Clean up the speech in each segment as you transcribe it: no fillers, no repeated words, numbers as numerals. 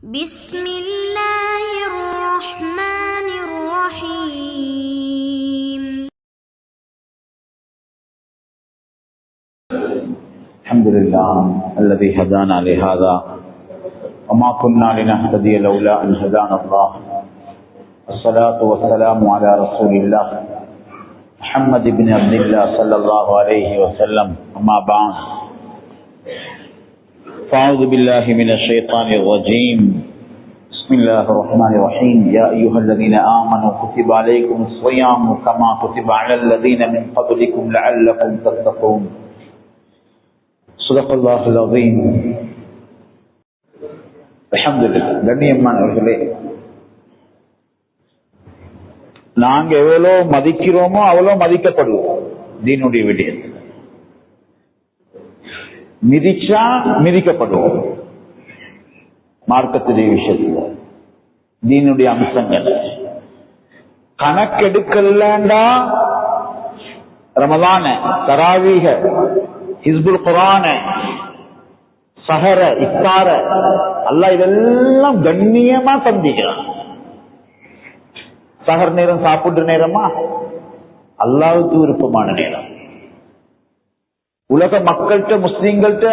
بسم الله الرحمن الرحيم. الحمد لله الذي هدانا لهذا وما كنا لنهتدي لولا أن هدانا الله. الصلاة والسلام على رسول الله محمد بن عبد الله صلى الله عليه وسلم. أما بعد، فأعوذ بالله من الشيطان الرجيم. بسم الله الرحمن الرحيم. يا أيها الذين آمنوا كتب عليكم الصيام كما كتب على الذين من قبلكم لعلكم تتقون. صدق الله العظيم. அல்ஹம்துலில்லாஹ். கண்ணியமானவர்களே, நாங்க எவ்வளோ மதிக்கிறோமோ அவ்வளோ மதிக்கப்படுவோம். தீனுடைய விடயத்தில் மிதிச்சா மிதிக்கப்படுவோம். மார்க்கத்துடைய விஷயத்துல தீனுடைய அம்சங்கள் கணக்கெடுக்கலண்டா ரமலான, தராவீக, ஹிஸ்புல் குர்ஆன, சஹர, இஃப்தார, அல்லாஹ் இதெல்லாம் கண்ணியமா தந்திக்கிறான். சஹர் நேரம் சாப்பிடுற நேரமா அல்லாஹ்வுக்கு விருப்பமான நேரம். உலக மக்கள்கிட்ட, முஸ்லீம்கள்ட்ட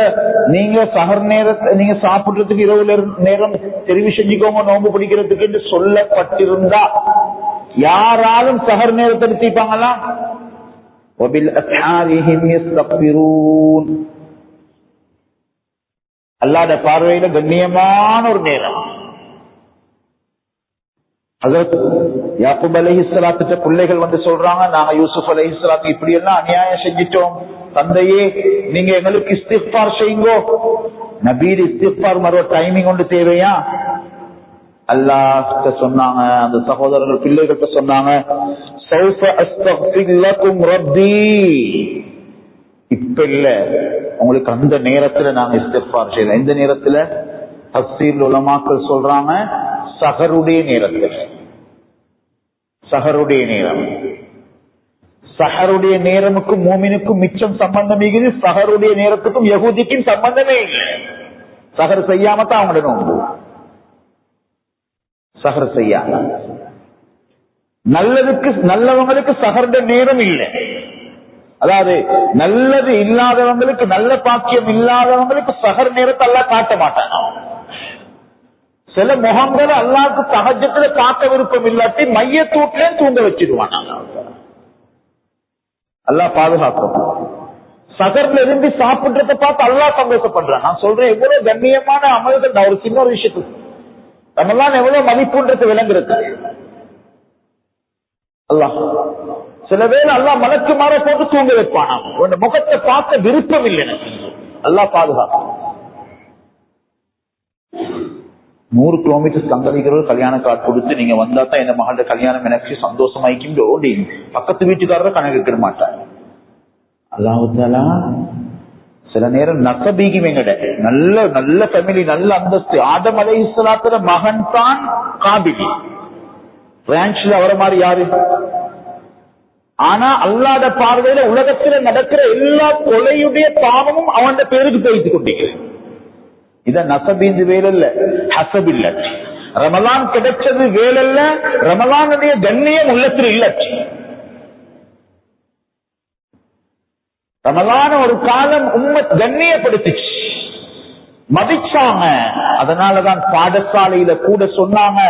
நீங்க சஹர் நேரத்தை நீங்க சாப்பிடுறதுக்கு இரவு நேரம் தெரிவு செஞ்சுக்கோங்க நோன்பு பிடிக்கிறதுக்கு என்று சொல்லப்பட்டிருந்தா யாராலும் சஹர் நேரத்தை நிறுத்திப்பாங்களா? அல்லாஹ்வுடைய பார்வையில கண்ணியமான ஒரு நேரம். ஹஜ்ரத் யாக்கூப் அலைஹிஸ்ஸலாத்து பிள்ளைகள் வந்து சொல்றாங்க, நாங்க யூசுப் அலைஹிஸ்ஸலாத்து இப்படி எல்லாம் அநியாயம் செஞ்சிட்டோம், தந்தையே நீங்க எங்களுக்கு இஸ்திக்பார் செய்யுங்கோ. நபீர் இஸ்திக்பார் மறு டைமிங் ஒன்று தேவையா? அல்லாஹ் சொன்னாங்க, அந்த சகோதரர்கள் பிள்ளைகள்கிட்ட சொன்னாங்க, சௌஃப அஸ்தக்ஃபிர் லகும் ரப்பி. இப்ப இல்ல, உங்களுக்கு அந்த நேரத்துல நாங்க இஸ்திக்பார் செய்யலாம். இந்த நேரத்துல தஃசீர் உலமாக்கள் சொல்றாங்க, சஹருடைய நேரத்துல. சஹருடைய நேரம், சஹருடைய நேரமுக்கும் மூமினுக்கும் மிச்சம் சம்பந்தம் இருக்குது. சஹருடைய நேரத்துக்கும் யஹூதிக்கும் சம்பந்தமே இல்லை. சஹர் செய்யாம தான் அவங்களோட நோன்பு. சஹர் செய்யாம நல்லவங்களுக்கு சஹருடைய நேரம் இல்லை. அதாவது நல்லது இல்லாதவங்களுக்கு, நல்ல பாக்கியம் இல்லாதவங்களுக்கு சஹர் நேரத்தை அல்லாஹ் காட்ட மாட்டாங்க. சில முகங்களை அல்லாஹ்வுக்கு தஹஜ்ஜுல காட்ட விருப்பம் இல்லாட்டி மையத்தூட்ல தூங்க வச்சிடுவாங்க. அல்லாஹ் பாதுகாக்கும். சகர்ல இருந்து சாப்பிடுறத பார்த்து அல்லாஹ் சந்தோஷப்படுறான். நான் சொல்றேன், எவ்வளவு கண்ணியமான அமல்கள். நான் ஒரு சின்ன ஒரு விஷயத்துக்கு நம்மளாம் எவ்வளவு மதிப்புன்றது விளங்குறது. அல்லாஹ் சில பேர் அல்லாஹ் மலக்கு மாற போட்டு தூங்க வைப்பான். உன் முகத்தை பார்த்த விருப்பம் இல்லை எனக்கு. அல்லாஹ் பாதுகாக்கும். 100 கிலோமீட்டர் தங்கதிக்கிறவர் கல்யாண கார்டு கொடுத்து நீங்க வந்தா தான் இந்த மகளோட கல்யாணம் எனக்கு சந்தோஷமாயிக்கின்றோ. பக்கத்து வீட்டுக்காரரை கணக்கு மாட்டார். அல்லாஹ் சில நேரம் நசபீகி எங்கட நல்ல நல்ல ஃபேமிலி, நல்ல அந்தஸ்து. ஆதம் அலைஹிஸ்ஸலாத்தோட மகன் தான் காபிலி. பிரான்ச்ல அவரை மாதிரி யாரு? ஆனா அல்லாஹ்வுடைய பார்வையில உலகத்துல நடக்கிற எல்லா கொலையுடைய பாவமும் அவன் பேருக்கு போயிட்டு கொண்டிருக்கிறது. இத நசபீந்து வேலல்ல, ஹசப் இல்ல. ரமலான் கிடைச்சது வேலல்ல, ரமலானுடைய கண்ணியம் உள்ளத்தில் இல்ல. ரமலான ஒரு காலம் உம்மத் கண்ணியப்படுத்திச்சு, மதிச்சாங்க. அதனாலதான் பாடசாலையில கூட சொன்னாங்க,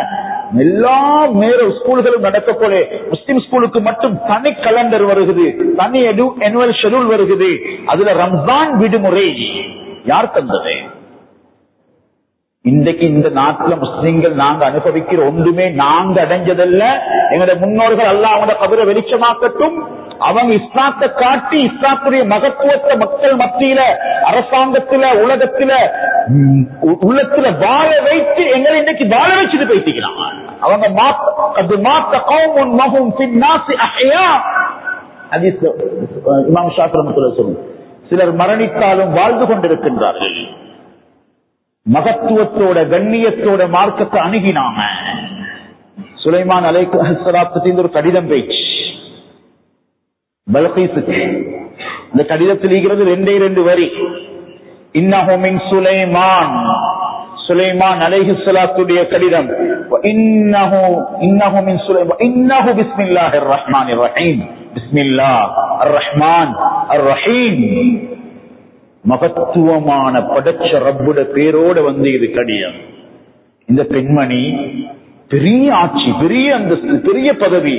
எல்லா நேரம் ஸ்கூல்களும் நடக்க போல முஸ்லிம் ஸ்கூலுக்கு மட்டும் தனி கலண்டர் வருகிறது, தனி annual ஷெட்யூல் வருகிறது. அதுல ரம்ஜான் விடுமுறை யார் தந்தது? இன்றைக்கு இந்த நாட்டுல முஸ்லிம்கள் நாங்க அனுபவிக்கிற ஒன்றுமே நாங்க அடைஞ்சதல்ல. எங்களுடைய முன்னோர்கள் அல்லாஹ் அவங்க கபரை வெளிச்சமாக்கட்டும். அவங்க இஸ்லாத்தை காட்டி இஸ்லாத்துடைய மகத்துவத்தை மக்கள் மத்தியில, அரசாங்கத்துல, உலகத்துல, உள்ளத்துல வாழ வைத்து எங்களை இன்னைக்கு வாழ வச்சுட்டு பேசிக்கிறாங்க. அவங்க இமாம் ஷாஃபி ரஹ்மத்துல்லாஹி சொல்லுங்க, சிலர் மரணித்தாலும் வாழ்ந்து கொண்டிருக்கின்றார்கள். மகத்துவத்தோட கண்ணியத்தோட மார்க்கத்தை அணுகினாங்க. சுலைமான் அலைஹிஸ்ஸலாத்துக்கு ஒரு கடிதம் போயிடுச்சு பல்கீஸுக்கு. இந்த கடிதத்தில் இருக்கிறது 2 வரி. இன்னஹு மின் சுலைமான் சுலைமான் அலைஹிஸ்ஸலாத்துடைய கடிதம், இன்னஹு மின் சுலைமான் இன்னஹு பிஸ்மில்லாஹிர் ரஹ்மானிர் ரஹீம், பிஸ்மில்லாஹ் அர் ரஹ்மான் அர் ரஹீம், மகத்துவமான படைச்ச ரப்புட பேரோட இது கடிதம். இந்த பெண்மணி பெரிய ஆட்சி, பெரிய அந்தஸ்து, பெரிய பதவி,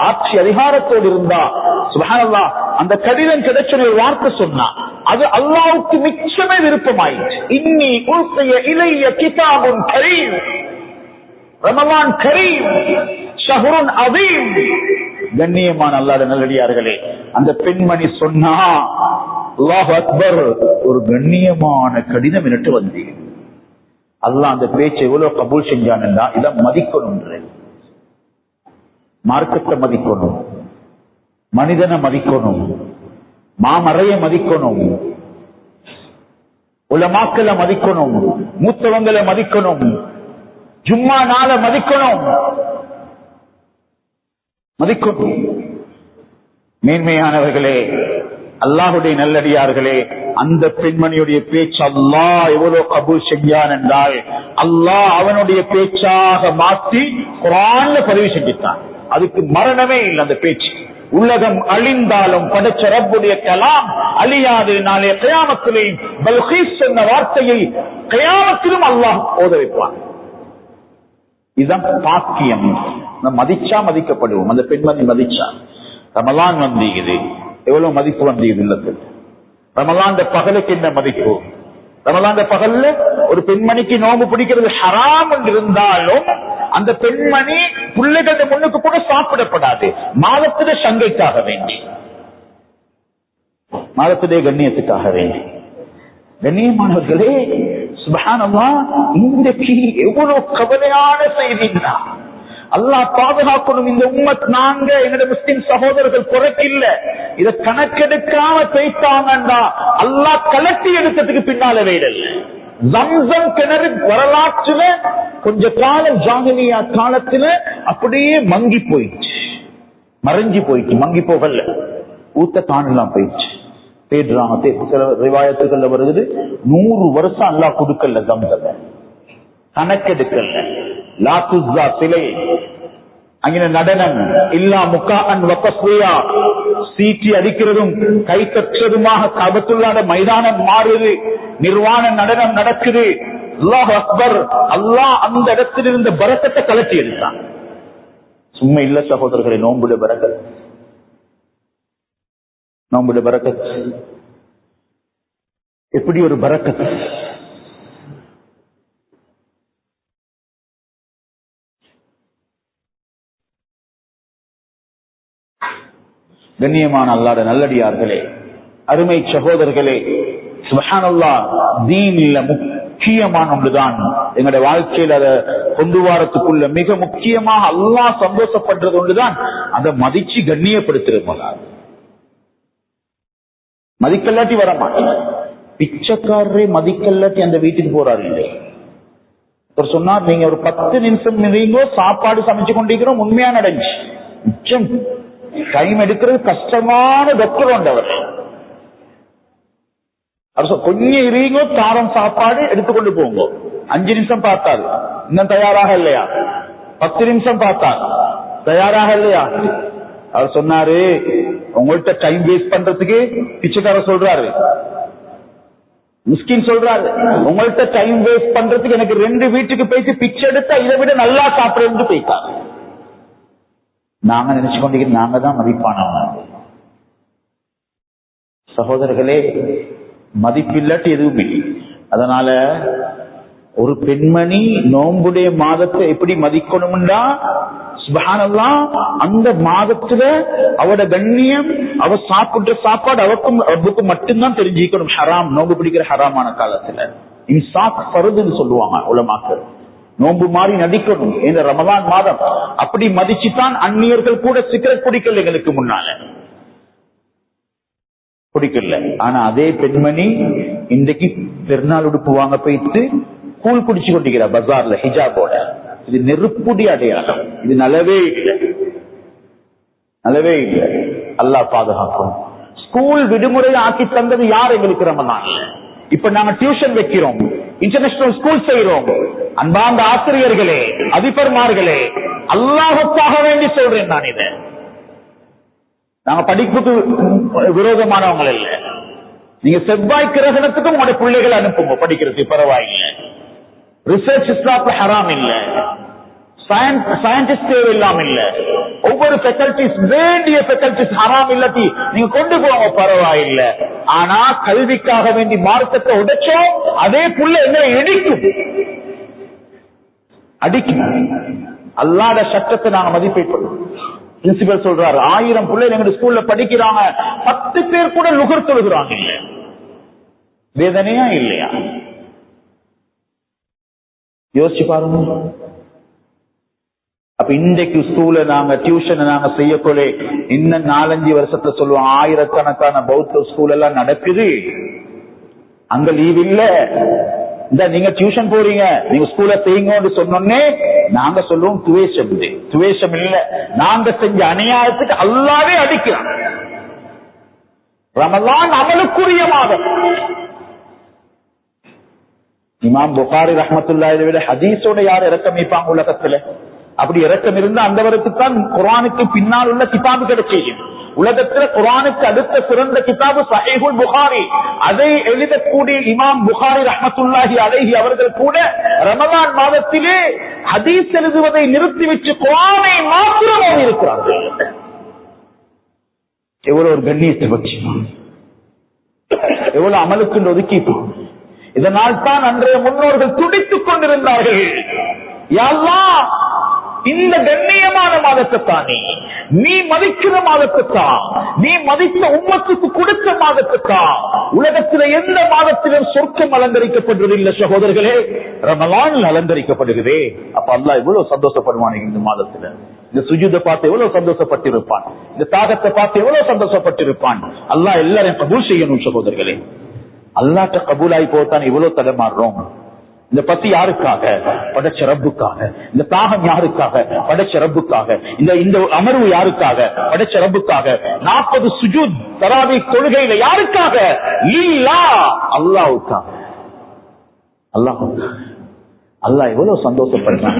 ஆட்சி அதிகாரத்தோடு இருந்தா சுப்ஹானல்லாஹ். அந்த கடிதம் கிடைச்ச ஒரு வார்த்தை சொன்னா அது அல்லாஹ்வுக்கு மிச்சமே விருப்பமாயிற்று. இன்னி உல்கிய இலைய கிதாபுன் கரீம், ரமலான் கரீம் ஷஹ்ருன் அதீம். கண்ணியமான அல்லாஹ்வுடைய நல்லடியார்களே, அந்த பெண்மணி சொன்னா அல்லாஹ் அக்பர், ஒரு கண்ணியமான கடிதம் என்னட்டு வந்து அல்லாஹ் அந்த பேச்சை எவ்வளவு கபூல் செஞ்சான்டா, இதை மதிக்கணும், மார்க்கத்தை மதிக்கணும், மனிதனை மதிக்கணும், மாமறைய மதிக்கணும், உலமாக்களை மதிக்கணும், மூத்தவங்களை மதிக்கணும், ஜும்மா நாள மதிக்கணும், மதிக்கணும். மேன்மையானவர்களே, அல்லாஹுடைய நல்லடியார்களே, அந்த பெண்மணியுடைய பேச்சு அல்லாஹ் எவ்வளவு கபூல் செஞ்சான் என்றால் அல்லாஹ் அவனுடைய பேச்சாக மாற்றி குர்ஆன்ல பதிவு செஞ்சிட்டான். அதுக்கு மரணமே இல்லை. அந்த பேச்சு உலகம் அழிந்தாலும் படைச்ச ரப்புடைய கலாம் அழியாது. நாளே கியாமத்திலே பல்கீஸ் என்ற வார்த்தையை கியாமத்திலும் அல்லாஹ் ஓத வைப்பான். இதுதான் பாக்கியம். மதிச்சா மதிக்கப்படுவோம். அந்த பெண்மணி மதிச்சா. ரமலான் வந்தீங்குது, எவ்வளவு மதிப்பு வந்தீங்க இல்லத்தில். ரமலான் பகலுக்கு என்ன மதிப்பு? ரமலான் பகல்ல ஒரு பெண்மணிக்கு நோம்பு பிடிக்கிறது ஹராம் என்று இருந்தாலும் அந்த பெண்மணி பிள்ளைகள முன்னுக்கு கூட சாப்பிடப்படாது. மாதத்திலே சங்கைக்காக வேண்டி, மாதத்திலே கண்ணியத்துக்காக வேண்டி. கண்ணியமானவர்களே, சுப்ஹானல்லாஹ், இன்றைக்கு எவ்வளவு கவலையான செய்தின்னா, அல்லாஹ் பாதுகாக்கணும். இந்த உம்மத் நாங்க எங்களுடைய முஸ்லிம் சகோதரர்கள் குறைக்கில்ல, இதை கணக்கெடுக்காம பேசாங்கண்டா அல்லாஹ் கலட்டி எடுத்ததுக்கு பின்னால வேடல்ல. ஜம்சம் கிணறு வரலாற்றுல கொஞ்ச காலம் ஜாஹிலியா காலத்துல அப்படியே மங்கி போயிடுச்சு, மறைஞ்சி போயிடுச்சு. மங்கி போகல, ஊத்த காணலாம் போயிடுச்சு. தேடுறாங்க. சில ரிவாயத்துகள்ல வருது 100 வருஷம் அல்லாஹ் கொடுக்கல ஜம்சம், கணக்கெடுக்கல. லாத்துஸா சிலை, அங்கே நடனம் இல்லா முக்கான் வக்கஸ்ரியா, சீட்டி அடிக்கிறதும் கை தட்டுறதுமாக கபத்துள்ளாட மைதானம் மாறுது, நிர்வாண நடனம் நடக்குது. அல்லாஹ் அக்பர். அல்லாஹ் அந்த இடத்தில் இருந்த பரக்கத்தை கலட்டி எடுத்தான். சும்மா இல்ல சகோதரர்களை, நோம்புட பரக்கத், நோம்புட பரக்கத் எப்படி ஒரு பரக்கத். கண்ணியமான அல்லாஹ்வுடைய நல்லடியார்களே, அருமை சகோதரர்களே, சுப்ஹானல்லாஹ், தீன்ல முக்கியமான ஒன்றுதான் எங்களுடைய வாழ்க்கையில் அதை கொண்டு வரத்துக்குள்ள மிக முக்கியமாக அல்லாஹ் சந்தோஷப்படுறது ஒன்றுதான், அதை மதிச்சு கண்ணியப்படுத்துறது. மதிக்கல்லாட்டி வர மாட்டேன். பிச்சைக்காரரே மதிக்கல்லாட்டி அந்த வீட்டுக்கு போறாரு இல்லை. அவர் சொன்னார், நீங்க ஒரு 10 நிமிஷம் நீங்க சாப்பாடு சமைச்சு கொண்டிருக்கிறோம், உண்மையா நடந்துச்சு. மிச்சம் டைம் எடுக்கிறது கஷ்டமான டாக்டர் வந்தவர். கொஞ்சம் இருங்கோ, தாரம் சாப்பாடு எடுத்துக்கொண்டு போங்க. 5 நிமிஷம் பார்த்தாரு, இன்னும் தயாராக இல்லையா? 10 நிமிஷம் பார்த்தார், தயாராக இல்லையா? அவர் சொன்னாரு, உங்கள்கிட்ட டைம் வேஸ்ட் பண்றதுக்கு பிச்சைக்காரர் சொல்றாரு, மிஸ்கின் சொல்றாரு, உங்கள்கிட்ட டைம் வேஸ்ட் பண்றதுக்கு எனக்கு 2 வீட்டுக்கு போயிட்டு பிச்சை எடுத்தா இதை விட நல்லா சாப்பிடுறது போயிட்டாரு. நாங்க நினைச்சு கொண்டிருக்க நாங்க தான் மதிப்பானவங்க. சகோதரர்களே, மதிப்பில்லாட்டி எதுவுமே. அதனால ஒரு பெண்மணி நோம்புடைய மாதத்தை எப்படி மதிக்கணும்னா, சுப்ஹானல்லாஹ், அந்த மாதத்துல அவட கண்ணியம், அவ சாப்பிட்ட சாப்பாடு அவருக்கும் ரப்புக்கு மட்டும்தான் தெரிஞ்சுக்கணும். ஹராம், நோம்பு பிடிக்கிற ஹராமான காலத்துல இன்சாக் ஃபர்துன்னு சொல்லுவாங்க உலமாக்கள். நோம்பு மாதிரி நடிக்கணும். இந்த ரமலான் மாதம் அப்படி மதிச்சுதான் அந்நியர்கள் கூட சிகரெட் குடிக்கல, எங்களுக்கு முன்னால குடிக்கல. ஆனா அதே பெண்மணி இன்றைக்கு பெருநாள் உடுப்பு வாங்க போயிட்டு கூழ் குடிச்சு கொண்டிருக்கிறார் பஜார்ல ஹிஜாபோட. இது நெருப்புடி அடையாளம். இது நலவே இல்லை, நலவே இல்லை. அல்லாஹ் பாதுகாக்கும். ஸ்கூல் விடுமுறை ஆக்கி தந்தது யார் எங்களுக்கு ரமலான்ல? இப்ப நாங்க டியூஷன் வைக்கிறோம், இன்டர்நேஷனல் ஸ்கூல் செய்யறோம். அன்பார்ந்த ஆசிரியர்களே, அதிபர்மார்களே, அல்லாஹுக்காக வேண்டி சொல்றேன் நான். இதை நாங்க படிப்புக்கு விரோதமானவங்க இல்ல. நீங்க செவ்வாய் கிரகணத்துக்கும் உங்களுடைய பிள்ளைகளை அனுப்புங்க படிக்கிறதுக்கு, பரவாயில்லை. ரிசர்ச் இஸ்லாத்துல ஹராம் இல்ல, சயின்டிஸ்ட் தேவை இல்லாம இல்ல. ஒவ்வொரு ஃபேக்கல்டிஸ், வேண்டிய ஃபேக்கல்டிஸ் ஹராம் இல்லாட்டி நீங்க கொண்டு போவாங்க, பரவாயில்ல. ஆனா கல்விக்காக வேண்டி மார்க்கத்தை உடைச்சோம், அதே புள்ள எங்களை அடிக்கும். அல்லாஹ்வுடைய சட்டத்தை நாங்க மதிப்பீடுறோம். பிரின்சிபல் சொல்றாரு, 1000 பிள்ளைகள் எங்க ஸ்கூல்ல படிக்கிறாங்க, 10 பேர் கூட லுகர் தொழுகிறாங்க. இல்ல வேதனையா இல்லையா? யோசிச்சு பாருங்க. அப்ப இன்றைக்கு ஸ்கூல்ல நாங்க டியூஷன் நாங்க செய்யக்கொள்ள இன்னும் 4-5 வருஷத்துல சொல்லுவோம், ஆயிரக்கணக்கான பௌத்த ஸ்கூல் எல்லாம் நடக்குது, அங்க லீவ் இல்ல. இந்த நீங்க டியூஷன் போறீங்க, நீங்க ஸ்கூல்ல செய்யுங்க சொன்னோன்னே நாங்க சொல்லுவோம் துவேஷம். துவேஷம் இல்ல, நாங்க செஞ்ச அநியாயத்துக்கு அல்லாவே அடிக்கிறான். ரமலான் அமலுக்குரிய மாதம். இமாம் புகாரி ரஹ்மத்துல்லாஹி அலைஹி ஹதீஸோட யார் இறக்கம் வைப்பாங்க உலகத்துல? அப்படி இறக்கம் இருந்தா அந்தவருக்கு தான் குர்ஆனுக்கு பின்னால் உள்ள கிதாபு கிடைக்கும். உலகத்துல குர்ஆனுக்கு அடுத்த சிறந்த கிதாபு ஸஹீஹுல் புகாரி. அதை எழுதக்கூடிய இமாம் புகாரி ரஹ்மத்துல்லாஹி அலைஹி அவர்கள் கூட ரமலான் மாதத்திலே ஹதீஸ் எழுதுவதை நிறுத்தி வச்சு குர்ஆனை மாத்திரம் இருக்கிறார்கள். எவ்வளவு ஒரு கண்ணியத்தை பற்றி, எவ்வளவு அமலுக்கு ஒதுக்கிப்போம். இதனால் தான் அன்றைய முன்னோர்கள் துடித்துக் கொண்டிருந்தார்கள், யா அல்லாஹ் இந்த கண்ணியமான மாதத்தை தானே நீ மதிக்கிற மாதத்தை தான், நீ மதித்த உம்மத்துக்கு கொடுத்த மாதத்தை தான். உலகத்தில் எந்த மாதத்திலும் சொர்க்கம் அலங்கரிக்கப்படுவதில்லை சகோதரர்களே, ரமலான் அலங்கரிக்கப்படுகிறதே. அப்ப அல்லாஹ் எவ்வளவு சந்தோஷப்படுவான் இந்த மாதத்துல. இந்த சுஜூதை பார்த்து எவ்வளவு சந்தோஷப்பட்டிருப்பான், இந்த தாகத்தை பார்த்து எவ்வளவு சந்தோஷப்பட்டிருப்பான். அல்லாஹ் எல்லாரையும் கபூல் செய்யணும் சகோதரர்களே. அல்லாஹ்ட்ட கபூலாகி போத்தான் இவ்வளவு தடமாறுறோம். இந்த பத்தி யாருக்காக? படைச்ச ரப்புக்காக. இந்த தாகம் யாருக்காக? படைச்ச ரப்புக்காக. இந்த அமர்வு யாருக்காக? படைச்ச ரப்புக்காக. 40 சுஜூத் தராவீஹ் தொழுகையில யாருக்காக? லில்லாஹ், அல்லாஹ்வுக்காக. அல்லாஹ் எவ்வளவு சந்தோஷப்படுறான்.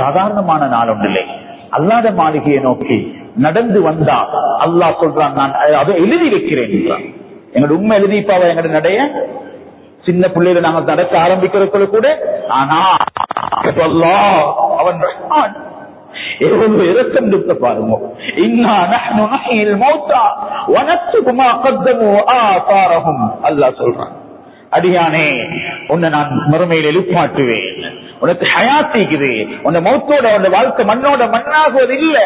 சாதாரணமான நாள் ஒன்றில்லை. அல்லாஹ்வுடைய மாளிகையை நோக்கி நடந்து வந்தா அல்லாஹ் சொல்றான், நான் அதை எழுதி வைக்கிறேன். எங்களோட உண்மை எழுதிப்பாவ எங்களோட நடைய சின்ன பிள்ளையில நாங்க நடக்க ஆரம்பிக்கிறதுக்குள்ள கூட, ஆனா அவன் எவ்வளவு இரக்கம் இருக்க பாருங்க. இன்னா நஹ்னு நஹ்யில் மௌத்தா வ நக்துபு மா கத்தமு ஆதாரஹும். அல்லாஹ் சொல்றான், அடியானே உன்னை நான் மறுமையில் எழுப்பாட்டுவேன், உனக்கு ஹயாத்திக்குது, உன்னை மௌத்தோட உன்னை வாழ்க்கை மண்ணோட மண்ணாகுவது இல்ல.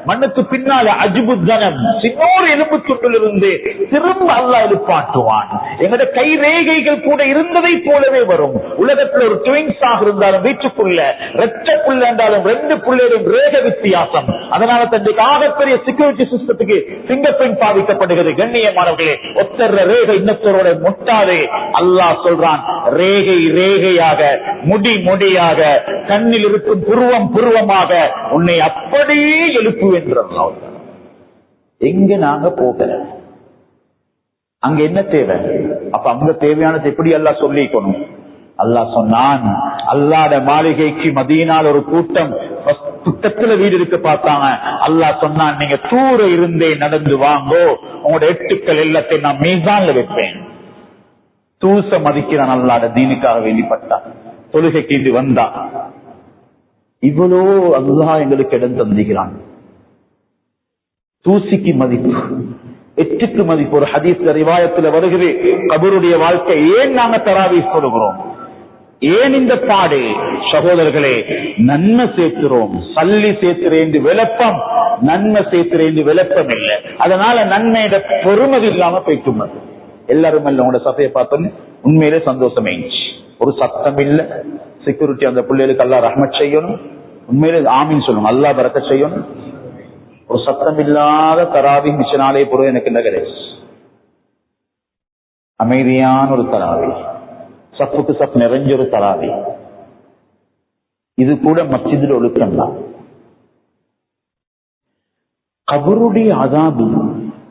மண்ணுக்கு பின்னால அஜிபுத்தனம் சின்னோரு எலும்பு துண்டிலிருந்து திரும்ப அல்லாஹ் எழுப்பாட்டுவான். எங்கட கை ரேகைகள் கூட இருந்ததை போலவே வரும். உலகத்துல ஒரு ட்வின்ஸாக இருந்தாலும் வீட்டுக்குள்ள ரெட்ட புள்ள இருந்தாலும் 2 புள்ளையும் ரேக வித்தியாசம். அதனால தன்னுடைய ஆகப்பெரிய செக்யூரிட்டி சிஸ்டத்துக்கு பிங்கர் பிரிண்ட் பாதிக்கப்படுகிறது. கண்ணியமானவர்களே, ஒத்தர ரேகை இன்னத்தரோட முட்டாதே. அல்லாஹ் சொல்றான், ரேகை ரேகையாக, முடி முடியாக, கண்ணில் இருக்கும் புருவம் புருவமாக உன்னை அப்படியே எழுப்பு. எங்க நாங்க போகல, அங்க என்ன தேவை? அப்ப அங்க தேவையானது எப்படி அல்லாஹ் சொல்லிக்கணும்? அல்லாஹ் சொன்னான், அல்லாஹ்வுடைய மாளிகைக்கு மதீனால ஒரு கூட்டம் புத்தத்துல வீடு இருக்க பார்த்தாங்க. அல்லாஹ் சொன்னான், நீங்க தூர இருந்தே நடந்து வாங்கோ, உங்களோட எட்டுக்கள் எல்லாத்தையும் நான் மீசான்ல வைப்பேன். தூச மதிக்கிறான் அல்லாஹ்வுடைய தீனுக்காக வெளிப்பட்டான், தொழுகைக்கு இது வந்தா. இவ்வளோ அல்லாஹ் எங்களுக்கு இடம் தந்துகிறான். தூசிக்கு மதிப்பு, எட்டுக்கு மதிப்பு. ஒரு ஹதீஸ்ல ரிவாயத்துல வருகிறது, கபருடைய வாழ்க்கை ஏன் நாங்க தராவீஹ் சொல்லுகிறோம், ஏன் இந்த பாடு? சகோதரர்களே, நன்மை சேர்க்கிறோம், சல்லி சேர்க்கிறேன் விளப்பம், நன்மை சேர்க்கிறேன் விளப்பம் இல்லை. அதனால நன்மையோட பொறுமதி இல்லாம போயிட்டு எல்லாரும் இல்ல. உங்களோட சபையை பார்த்தோன்னு உண்மையிலே சந்தோஷமே. ஒரு சத்தம் இல்ல, செக்யூரிட்டி அந்த பிள்ளைகளுக்கு அல்லாஹ் ரஹ்மத் செய்யணும். உண்மையிலே ஆமீன் சொல்லணும், அல்லாஹ் பரக்கத் செய்யணும். ஒரு சத்தம் இல்லாத தராவீஹ் மிச்சனாலே பொருள் எனக்கு என்ன கிடையாது. அமைதியான ஒரு தராவீஹ், சப்புக்கு சப் நிறைஞ்ச ஒரு தராவீஹ். இது கூட மஸ்ஜிதில் ஒழுக்கம் தான். கபருடைய அதாபு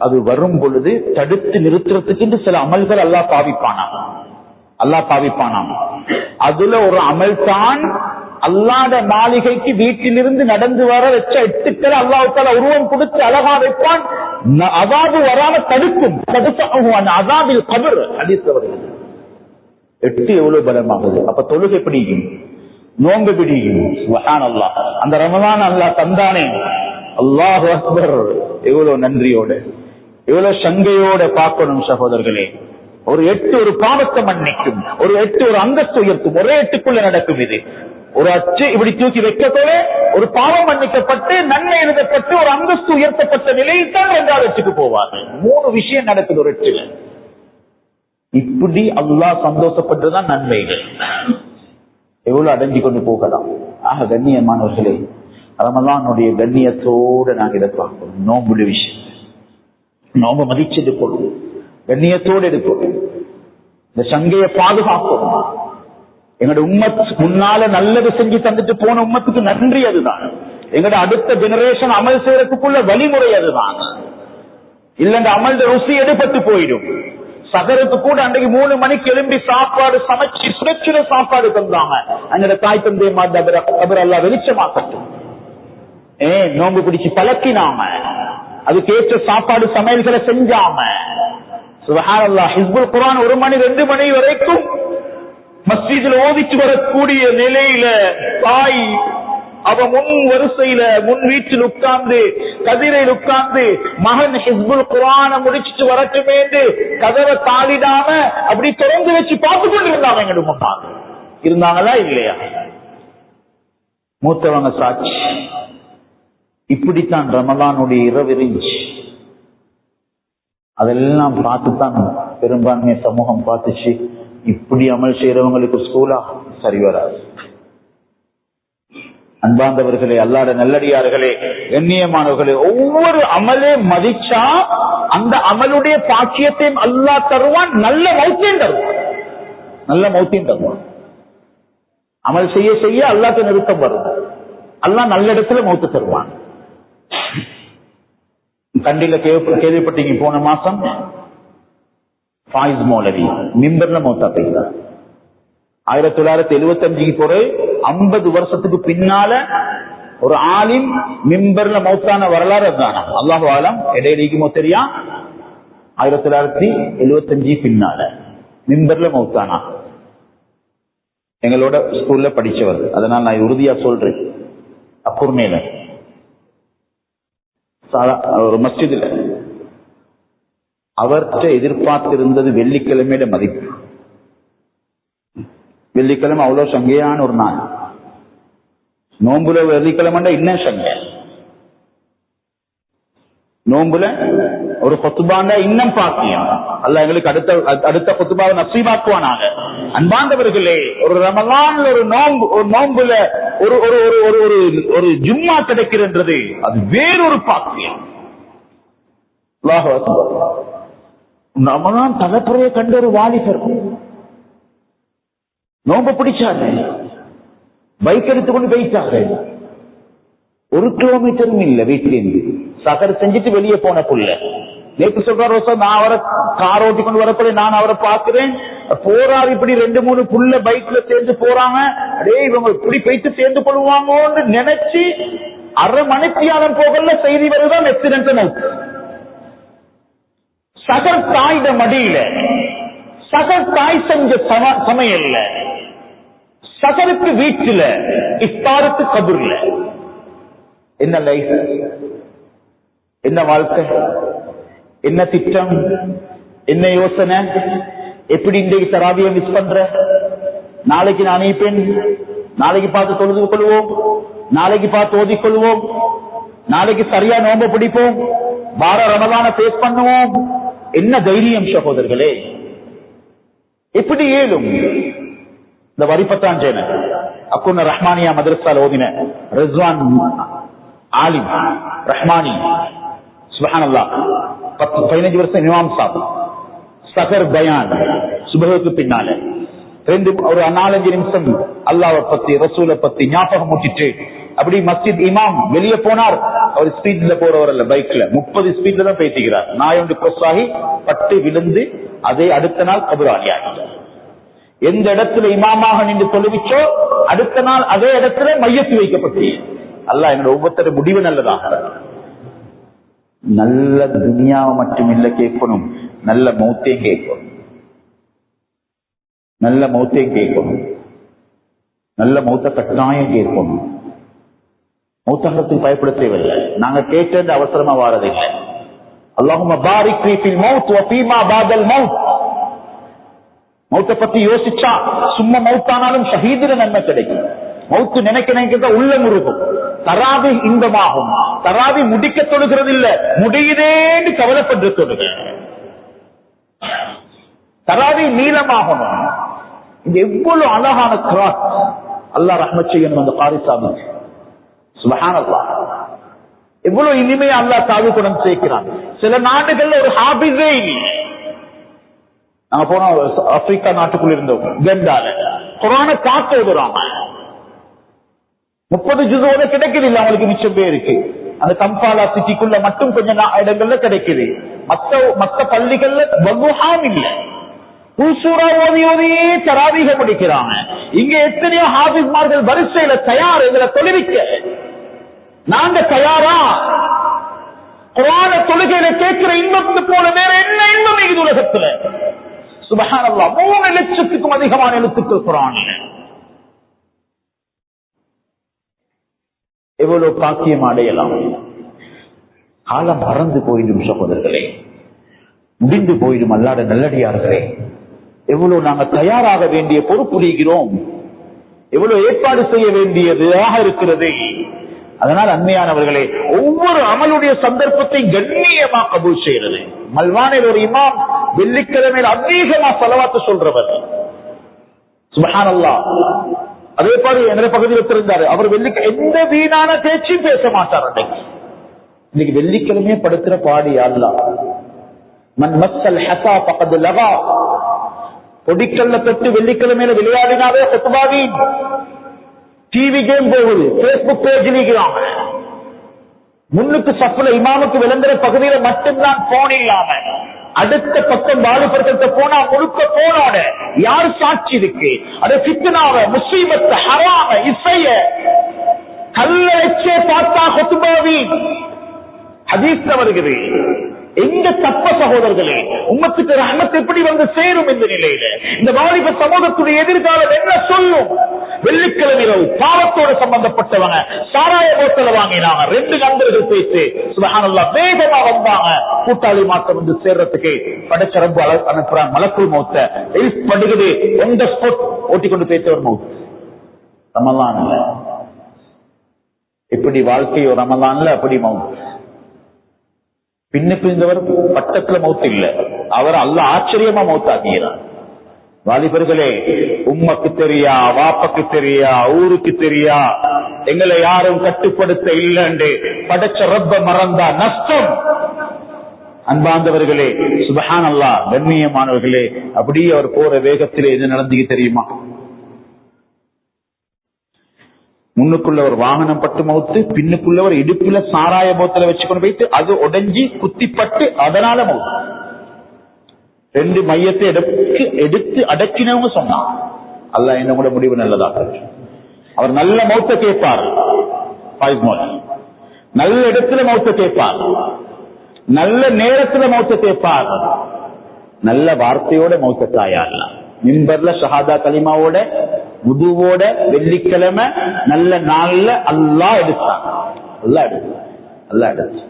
அது வரும் பொழுது தடுத்து நிறுத்துறதுக்கு சில அமல்கள் அல்லாஹ் பாவிப்பானா. அல்லாஹ் பாவிப்பானாம். அதுல ஒரு அமல் தான் அல்லாஹ்வுடைய மாளிகைக்கு வீட்டிலிருந்து நடந்து வர வச்ச எட்டுக்களை அல்லாஹ் தஆலா உருவம் கொடுத்து அழகா வைப்பான். அதாபு வராம தடுக்கும். அதாபில் கபர் ஹதீஸ்ல வருகிறது. 8 எவ்வளவு பலமாகுது. அப்ப தொழுகை பிடிக்கும், நோன்பு பிடிக்கும். சுப்ஹானல்லாஹ். அந்த ரமலான் அல்லாஹ் தந்தானே, அல்லாஹு அக்பர். எவ்வளவு நன்றியோட எவ்வளவு சங்கையோட பார்க்கணும் சகோதரர்களே. ஒரு 8 ஒரு பாவத்தை மன்னிக்கும், ஒரு 8 ஒரு அந்தஸ்து உயர்த்தும். ஒரே 8க்குள்ள நடக்கும் இது. ஒரு அச்சு இப்படி தூக்கி வைக்கத்தோட ஒரு பாவம் மன்னிக்கப்பட்டு நன்மை எழுதப்பட்டு ஒரு அந்தஸ்து உயர்த்தப்பட்ட நிலையில் தான் 2வது அச்சுக்கு போவாங்க. 3 விஷயம் நடக்குது ஒரு 8ல. இப்படி அல்லாஹ் சந்தோஷப்பட்டுதான் நன்மைகள் எவ்வளவு அடைஞ்சு கொண்டு போகலாம். ஆக கண்ணியமானவர்களே, ரமலானுடைய கண்ணியத்தோடு நாங்கள் இதை பார்க்கணும். நோம்புடைய விஷயம், நோம்பு மதிச்சு எடுக்கணும், கண்ணியத்தோடு எடுக்கணும், இந்த சங்கையை பாதுகாக்கணும். எங்களோட உம்மத் முன்னால நல்லது செஞ்சு தந்துட்டு போன உம்மத்துக்கு நன்றி. அதுதான் எங்களோட அடுத்த ஜெனரேஷன் அமல் செய்யறதுக்குள்ள வழிமுறை. அதுதான் இல்ல அமல் ருசி எடுபட்டு போயிடும். சகருக்கு கூட அன்றைக்கு 3 மணிக்கு எழும்பி சாப்பாடு சமைச்சு சுரட்சித சாப்பாடு தந்தாங்க. அங்க தாய் தந்தை மாதிரி அல்லா வெளிச்சமாக்கட்டும். நோம்பு பிடிச்சு பழக்கினாம அதுக்கேற்ற சாப்பாடு சமையல்களை செஞ்சாம. சுப்ஹானல்லாஹ். ஹிஸ்புல் குர்ஆன் 1 மணி 2 மணி வரைக்கும் மஸ்ஜிதில் ஓதிச்சு வரக்கூடிய நிலையில தாய் அவ முன் வரிசையில முன் வீட்டில் உட்கார்ந்து கதிரையில் உட்கார்ந்து மகன் ஹிஸ்புல் குர்ஆனை முடிச்சுட்டு வரட்டுமே கதவை தாளிடாம அப்படி திறந்து வச்சு பார்த்து கொண்டு இருந்தாங்க. எங்க முன்னா இருந்தாங்களா இல்லையா? மூத்தவங்க சாட்சி. இப்படித்தான் ரமலானுடைய இரவு இருந்துச்சு. அதெல்லாம் பார்த்துத்தான் பெரும்பான்மை சமூகம் பார்த்துச்சு. இப்படி அமல் செய்யறவங்களுக்கு ஸ்கூலா சரி வராது. அன்பார்ந்தவர்களே, அல்லாஹ்வுடைய நல்லடியார்களே, கண்ணியமானவர்களே, ஒவ்வொரு அமலே மதிச்சா அந்த அமலுடைய பாக்கியத்தையும் அல்லாஹ் தருவான். நல்ல மௌத்தையும் தருவான். நல்ல மௌத்தையும் தருவான். அமல் செய்ய செய்ய அல்லாஹ்க்கு நிறுத்தம் வரும். அல்லாஹ் நல்ல இடத்துல மௌத்து தருவான். கண்டில கேள்விப்பட்டீங்க, போன மாசம் ஃபாயிஸ் மௌலவி மிம்பர்ல மௌத்தா போயிட்டார். 1975 போற 50 வருஷத்துக்கு பின்னால ஒரு ஆலிம் மிம்பர்ல மௌத்தான வரலாறு தானா. அல்லாஹு ஆலம். இடையிடைக்குமோ தெரியா, 1975 பின்னால மிம்பர்ல மௌத்தானா. எங்களோட ஸ்கூல்ல படிச்சவர். அதனால நான் உறுதியா சொல்றேன். அக்குர்மேல ஒரு மஸ்ஜிதுல அவர்கிட்ட எதிர்பார்த்திருந்தது வெள்ளிக்கிழமையோட மதிப்பு. வெள்ளிக்கிழமை அவ்வளவு சங்கையான ஒரு நாள். நோம்புல வெள்ளிக்கிழமை இன்னும் சங்கை. நோம்புல ஒரு கொத்துபாண்டா இன்னும் பாக்கியம். அல்ல எங்களுக்கு அடுத்த கொத்துபாவை நசீபாக்குவானாங்க. அன்பாண்டவர்களே, ஒரு ரமலான்ல ஒரு நோம்புல ஒரு ஜும்மா கிடைக்கிறது. அது வேறொரு பாக்கியம். அல்லாஹ் அக்பர். ரமலான் தலைப்புறையை கண்ட ஒரு வாலிபர் நோம்பு பிடிச்சாரு. பைக் எடுத்துக்கொண்டு போயிட்டாரு. 1 கிலோமீட்டரும் இல்ல வீட்டிலிருந்து. சகர் செஞ்சுட்டு வெளியே போன புள்ள நேற்று சொல்றாரு, நான் அவரை கார் ஓட்டி கொண்டு வரப்போ நான் அவரை பார்க்கிறேன். போறாரு இப்படி 2-3 புள்ள பைக்ல சேர்ந்து போறாங்க. அடே இவங்க இப்படி போயிட்டு சேர்ந்து கொள்வாங்கன்னு நினைச்சு அரை மணித்தியாலம் போகல செய்தி வருதான் ஆக்சிடென்ட். சகர் தாயிட மடியில, சகர் தாய் செஞ்ச சமையல்ல, சகருக்கு வீட்டுல, இஃப்தாருக்கு கபூர்ல. என்ன லைஃப், என்ன வாழ்க்கை, என்ன திட்டம், என்ன யோசனை, எப்படி இன்றைக்கு தராவியை மிஸ் பண்ற, நாளைக்கு நான் அனுப்பேன், நாளைக்கு பார்த்து தொழுது கொள்வோம், நாளைக்கு பார்த்து ஓதிக்கொள்வோம், நாளைக்கு சரியா நோம்ப பிடிப்போம், வார ரமலான பேஸ் பண்ணுவோம். என்ன தைரியம் சகோதரர்களே, எப்படி ஏழும்? இந்த வரிப்பத்தான் சேன அக்குன்ன ரஹ்மானியா மதரசால ஓதின ரிஸ்வான் ஆலிம் ரஹ்மானி, சுப்ஹானல்லாஹ், 15 வருஷம் இமாம் சாப், சகர் பயான் சுபஹுக்கு பின்னால ஒரு 4-5 நிமிஷம் அல்லாஹ்வை பத்தி ரசூலை பத்தி ஞாபகம் ஊட்டிட்டு அப்படி மஸ்ஜித் இமாம் வெளியே போனார். அவர் ஸ்பீட்ல போறவர் அல்ல, பைக்ல 30 ஸ்பீட்ல தான் பேசிக்கிறார். நாய் ஒன்று கிராஸ் ஆகி பட்டு விழுந்து அதே அடுத்த நாள் கபூராளி ஆகிட்டார். எந்த இடத்துல இமாமாக நின்று தொழுவிச்சோ அடுத்த நாள் அதே இடத்துல மையத்து வைக்கப்பட்டு. அல்லாஹ் என்னோட ஒவ்வொருத்தர முடிவு நல்லதாக, நல்ல துனியாவை மட்டும் இல்ல கேட்கணும், நல்ல மௌத்தையும் கேட்கணும். நல்ல மௌத்தையும் கேட்கணும், நல்ல மௌத்த கட்டாயம் கேட்கணும். மௌத்தகத்துக்கு பயப்பட தேவையில்லை. நாங்க கேட்டது அவசரமா வாரதில்லை. அல்லாஹும்ம பாரிக் லீ ஃபில் மௌத் வ ஃபீமா பாதல் மௌத். மௌத்த பத்தி யோசிச்சா சும்மா மௌத்தானாலும் ஷஹீதுல நன்மை கிடைக்கும். மௌத்து நினைக்க உள்ளம் இருக்கும். தராவி இன்பமாகும். தராவி முடிக்க தொழுகிறது இல்ல, முடியுதேன்னு கவலைப்பட்டு தொழுக. தராவி நீளமாகணும். இது எவ்வளவு அழகான கிராஸ். அல்லாஹ் ரஹ்மத் செய்யணும் அந்த காரி சாமி. சுப்ஹானல்லாஹ், எவ்வளவு இனிமையா அல்லாஹ் சாது குணம் சேர்க்கிறான். சில நாடுகள்ல ஒரு ஹாபிஸே இல்லை. நாங்க போன ஆப்பிரிக்கா நாட்டுக்குள்ள இருந்தோம், கண்டால குர்ஆனை காத்து ஓதுறாங்க. 30 ஜுஸோட கிடைக்குது இல்ல அவங்களுக்கு, மிச்சம் பேருக்கு அந்த கம்பாலா சிட்டிக்குள்ள மட்டும் கொஞ்சம் இடங்கள்ல கிடைக்குது. மத்த பள்ளிகள்ல வகுஹாம் இல்ல. பூசூரா ஓதி ஓதியே தராவீக படிக்கிறாங்க. இங்க எத்தனையோ ஹாபிஸ்மார்கள் வரிசையில தயார் எங்களை தொழுவிக்க. நாங்க தயாரா? குர்ஆன தொழுகையில கேட்கிற இன்பத்து போல வேற என்ன இன்பம் இது உலகத்துல? சுப்ஹானல்லாஹ், 3 லட்சத்துக்கும் அதிகமான எழுத்துக்கள் குர்ஆன்ல. எவ்வளவு பாக்கியம் அடையலாம். காலம் மறந்து போயிடும் சகோதரர்களே, முடிந்து போயிடும். அல்லாத நல்லடியார்களே, எவ்வளவு நாங்க தயாராக வேண்டிய பொறுப்புரிகிறோம், எவ்வளவு ஏற்பாடு செய்ய வேண்டியதாக இருக்கிறது. அதனால் அன்மையானவர்களே, ஒவ்வொரு அமலுடைய சந்தர்ப்பத்தை கண்ணியமா கபூல் செய்யறது. மல்வானில் ஒரு இமாம் வெள்ளிக்கிழமையில் அதிகமா ஸலவாத் சொல்றவர். சுப்ஹானல்லாஹ். அதே போல என்ற பகுதியில் இருந்தாரு அவர். எந்த வீணான பேச்சும் பேச மாட்டார். இன்னைக்கு வெள்ளிக்கிழமையே படுத்துற பாடி அல்லாஹ். மன் மஸ்ஸல் ஹஸா ஃபகத் லகா. பொடிக்கல்ல தொட்டு வெள்ளிக்கிழமையில விளையாடினாவே குத்பாவி. டிவி கேம் போகுது, பேஸ்புக் பேஜ் நீக்கிறாங்க. முன்னுக்கு சஃப்ல இமாமுக்கு விளங்குற பகுதியில மட்டும்தான் போன் இல்லாம, அடுத்த பக்கம் வாலிபர்கிட்ட போனா முழுக்க போனோட யார் சாட்சி இருக்கு? அதை ஃபித்னாவ, முஸீபத்த, ஹராம, இசைய கல்ல வச்சே பார்த்தா குத்பாவி. ஹதீஸ்ல வருகிறது. எங்க தப்ப சகோதரர்களே, உம்மத்துக்கு ரஹ்மத் எப்படி வந்து சேரும்? இந்த நிலையில இந்த வாலிப சமூகத்துடைய எதிர்காலம் என்ன சொல்லும்? வெள்ளிக்கிழமை பாவத்தோடு சம்பந்தப்பட்டவங்க சாராய போத்தல வாங்கினாங்க. 2 நண்பர்கள் பேசி சுப்ஹானல்லாஹ் வேகமா வந்தாங்க. கூட்டாளி மாற்றம் வந்து சேர்றதுக்கு படைச்ச ரப்பு அனுப்புறாங்க மலக்குல் மௌத்த. படுகுது on the spot ஓட்டிக்கொண்டு பேசவர் மௌத். ரமலான்ல எப்படி வாழ்க்கையோ ரமலான்ல அப்படி மௌத். பின்னுக்கு இருந்தவர் பட்டத்துல மௌத்து இல்ல, அவர் அல்லாஹ் ஆச்சரியமா மௌத்தாக்கிறார். வாலிபர்களே, உம்மக்கு தெரியா, வாப்பக்கு தெரியா, ஊருக்கு தெரியா, எங்களை யாரும் கட்டுப்படுத்த இல்லைன்னு படைச்ச ரப்ப மறந்தா நஷ்டம். அன்பாந்தவர்களே, சுப்ஹானல்லாஹ், கண்ணியமானவர்களே, அப்படியே அவர் போற வேகத்திலே எது நடந்துக்கு தெரியுமா? முன்னுக்குள்ள ஒரு வாகனம் பட்டு மௌத்து, பின்னுக்குள்ள ஒரு இடுப்புல சாராய போத்தல வச்சுக்கொண்டு போயிட்டு அது உடைஞ்சி குத்திப்பட்டு அதனால மௌத்து. 2 மையத்தை எடுத்து அடக்கினவங்க சொன்னான். அல்லாஹ் என்ன கூட முடிவு நல்லதாக. அவர் நல்ல மௌத்த கேட்பார், நல்ல இடத்துல மௌத்த கேட்பார், நல்ல நேரத்துல மௌத்த கேட்பார், நல்ல வார்த்தையோட மௌத்த தாயார். மிம்பர்ல ஷஹாதா கலிமாவோட உதுவோட வெள்ளிக்கிழமை நல்ல நாள்ல அல்லாஹ் எடுத்தான். அல்லாஹ் எடுத்து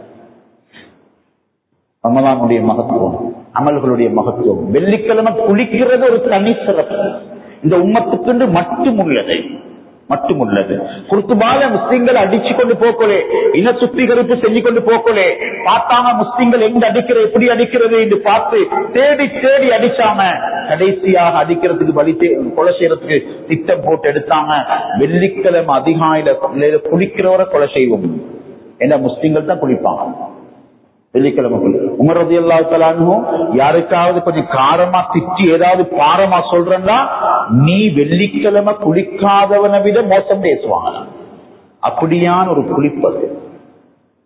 ரமலானுடைய மகத்துவம், அமல்களுடைய மகத்துவம். வெள்ளிக்கிழமை குளிக்கிறது ஒரு தனி சிறப்பு. இந்த உம்மத்துக்கு மட்டும் உள்ளது. குர்துபால முஸ்லிம்கள் அடிச்சு கொண்டு போக்கலே, இன சுத்திகரிப்பு செஞ்சு கொண்டு போக்கலே, பார்த்தாங்க முஸ்லிம்கள் எங்க அடிக்கிற, எப்படி அடிக்கிறது என்று பார்த்து தேடி தேடி அடிச்சாங்க. கடைசியாக அடிக்கிறதுக்கு வழி கொலை செய்யறதுக்கு திட்டம் போட்டு எடுத்தாங்க. வெள்ளிக்கிழமை அதிகாலையில குளிக்கிறவரை கொலை செய்வோம். ஏன்னா முஸ்லிம்கள் தான் குளிப்பாங்க வெள்ளிக்கிழமை. உமர் ரலியல்லாஹு தஆலா அன்ஹு யாருக்காவது கொஞ்சம் காரமா திட்டி ஏதாவது பாரமா சொல்றா, நீ வெள்ளிக்கிழமை குளிக்காதவனை விட மோசம் பேசுவாங்க. அப்படியான ஒரு குளிப்பது,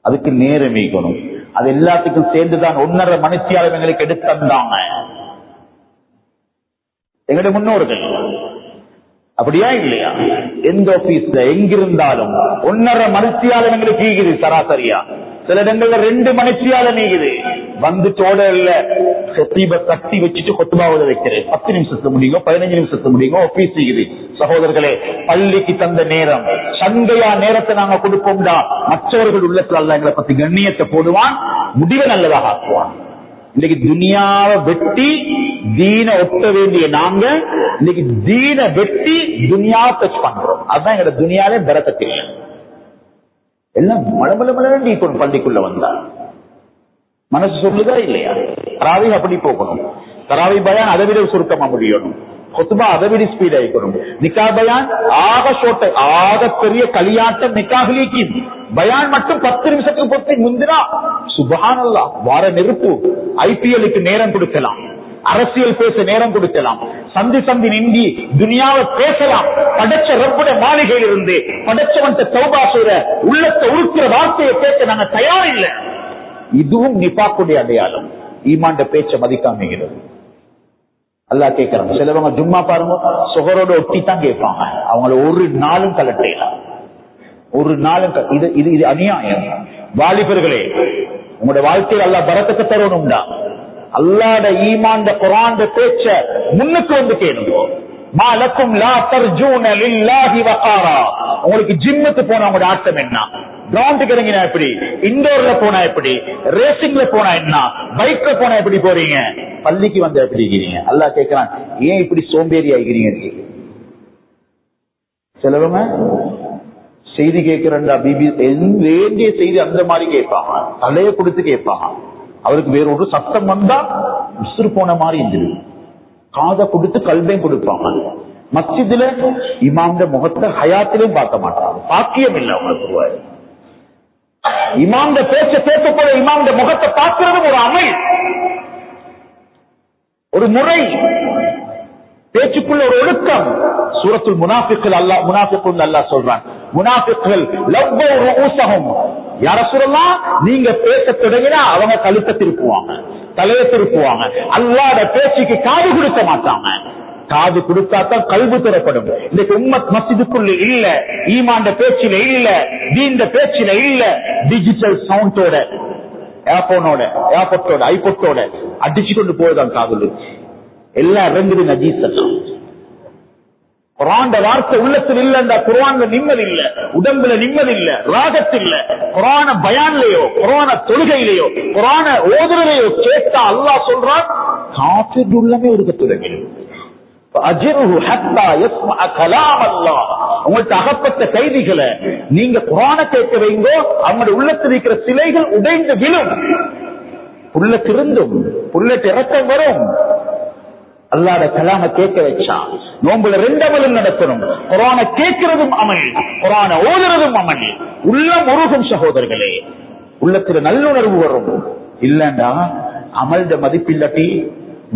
அதுக்கு நேரம் வைக்கணும். அது எல்லாத்துக்கும் சேர்ந்துதான் 1.5 மணித்தியாலம் எங்களுக்கு எடுத்து தந்தாங்க. எங்களுடைய முன்னோர்கள். அப்படியா இல்லையா? எந்த ஆபீஸ்ல எங்கிருந்தாலும் 1.5 மணித்தியாலம் எங்களுக்கு ஈகுது சராசரியா. சில இடங்கள்ல 2 மணித்தியாலம் ஈகுது. வந்துட்டோட இல்ல சொத்தீப கட்டி வச்சுட்டு கொத்துபாவத வைக்கிறேன். 10 நிமிஷத்துல முடியுங்க, 15 நிமிஷத்துல முடியுங்க, ஆபீஸ் ஈகுது. சகோதரர்களே, பள்ளிக்கு தந்த நேரம் சண்டையா நேரத்தை நாங்க கொடுப்போம்டா மற்றவர்கள் உள்ளத்துல அல்ல எங்களை பத்தி கண்ணியத்தை போடுவான், முடிவை நல்லதாக ஆக்குவான். இன்னைக்கு துனியாவை வெட்டி தீன ஒட்ட வேண்டிய நாங்க இன்னைக்கு தீன வெட்டி துனியாவை டச் பண்றோம். அதுதான் எங்க துனியாவே பரக்கத்தில் எல்லாம் மழமளமளி பள்ளிக்குள்ள வந்தா மனசு சொல்லுதா இல்லையா? தராவி அப்படி போகணும். தராவி பயான் அதை விட சுருக்கமா முடியணும். கொத்துபா அதை விட ஸ்பீட் ஆயிக்கணும். நிக்கா பயான் ஆக பெரிய களியாட்டம் நிக்காகலிக்கு பயான் மட்டும் 10 நிமிஷத்துக்கு பொறுத்து முந்தினா சுபஹானல்லாஹ் வார நெருப்பு. ஐபிஎலுக்கு நேரம் கொடுக்கலாம், அரசியல் பேச நேரம் கொடுக்கலாம், சந்தி நின்றி துனியாவை பேசலாம். படைச்ச ரப்புடைய மாளிகையில் இருந்து படைச்சவன் தௌபா செய்ற உள்ளத்தை உருக்கிற வார்த்தையை கேட்க நாங்க தயார் இல்லை. இதுவும் நிபாக்குடைய அடையாளம். ஈமாண்ட பேச்ச மதிக்காமகிறது. அல்லாஹ் கேட்கிறாங்க. சிலவங்க ஜும்மா பாருங்க சுகரோட ஒட்டி தான் கேட்பாங்க. அவங்கள ஒரு நாளும் கலட்டையலாம், ஒரு நாளும். இது அநியாயம். வாலிபர்களே, உங்களுடைய வாழ்க்கையில் அல்லாஹ் பரக்கத்தை தரணும்டா அல்லாஹ்ட ஈமான்ட குர்ஆன்ட பேச்ச முன்னுக்கு வந்து கேளுங்க. மாலக்கும் லா தர்ஜூன லில்லாஹி வகாரா. உங்களுக்கு ஜிம்முக்கு போனா உங்களுடைய ஆட்டம் என்ன? கிரவுண்டுக்கு இறங்கினா எப்படி? இண்டோர்ல போனா எப்படி? ரேசிங்ல போனா என்ன? பைக்ல போனா எப்படி போறீங்க? பள்ளிக்கு வந்து எப்படி இருக்கிறீங்க? அல்லாஹ் கேட்கிறான், ஏன் இப்படி சோம்பேறி ஆகிறீங்க? சிலவங்க செய்தி கேட்கிறா பிபி வேண்டிய செய்தி அந்த மாதிரி கேட்பாங்க, தலையை கொடுத்து கேட்பாங்க. அவருக்கு வேற ஒரு சத்தம் வந்தா உசுறு போன மாதிரி இருந்துரு. காதை கொடுத்து கல்வையும் கொடுப்பாங்க. மஸ்ஜிதுல இமாம்ட முகத்தை ஹயாத்திலையும் பார்க்க மாட்டாங்க. பாக்கியம் இல்லை அவங்களுக்கு. இமாம்ட பேச்ச கேட்கக்கூட இமாம்ட முகத்தை பார்க்கிறதும் ஒரு அமல், ஒரு முறை, பேச்சுக்குள்ள ஒரு ஒழுக்கம். சூரத்துல் முனாஃபிக்குல் அல்லாஹ் முனாஃபிக்குன் அல்லாஹ் சொல்றான், முனாஃபிக்குகள் லவ்வ ரூஸஹும், யா ரசூலல்லாஹ் நீங்க பேச தொடங்கினா அவங்க கழுத்தை திருப்புவாங்க, தலையை திருப்புவாங்க. அல்லாஹ்வுடைய பேச்சுக்கு காது கொடுக்க மாட்டாங்க. காது கொடுத்தாத்தான் கல்வி திறப்படும். இன்னைக்கு உம்மத் மஸ்ஜிதுக்குள்ள இல்ல, ஈமான்ட பேச்சில இல்ல, தீன்ட பேச்சில இல்ல. டிஜிட்டல் சவுண்டோட ஏர்போனோட ஏர்போர்ட்டோட ஐபோட்டோட அடிச்சு கொண்டு போயதான் காதுல எல்லாம் இறங்குது. நஜீஸ் எல்லாம் குர்ஆன்ட வார்த்தை உள்ளத்தில் இல்ல, குர்ஆன்ல நிம்மதி இல்ல, உடம்புல நிம்மதி இல்ல, ராகத்தில் இல்ல. குர்ஆன பயான்லயோ குர்ஆன தொழுகையிலேயோ குர்ஆன ஓதுறதையோ கேட்டா அல்லாஹ் சொல்றான் காஃபிர் உள்ளமே இருக்க தொடங்கும். உங்கள்கிட்ட அகப்பட்ட கைதிகளை நீங்க குர்ஆனை கேட்க வைங்கோ, அவங்களுடைய உள்ளத்தில் இருக்கிற சிலைகள் உடைந்து விழும். புள்ள திருந்தும், புள்ளட்டு இறக்கம் வரும். அல்லாஹ்வுடைய கலாம கேட்க வச்சா நோம்புல 2 அமலும் நடக்கணும். குர்ஆனை கேட்கிறதும் அமல், குர்ஆனை ஓதுறதும் அமல். உள்ளம் உருகும் சகோதரர்களே, உள்ளத்துல நல்லுணர்வு வரும். இல்லண்டா அமல்ட மதிப்பில்லாட்டி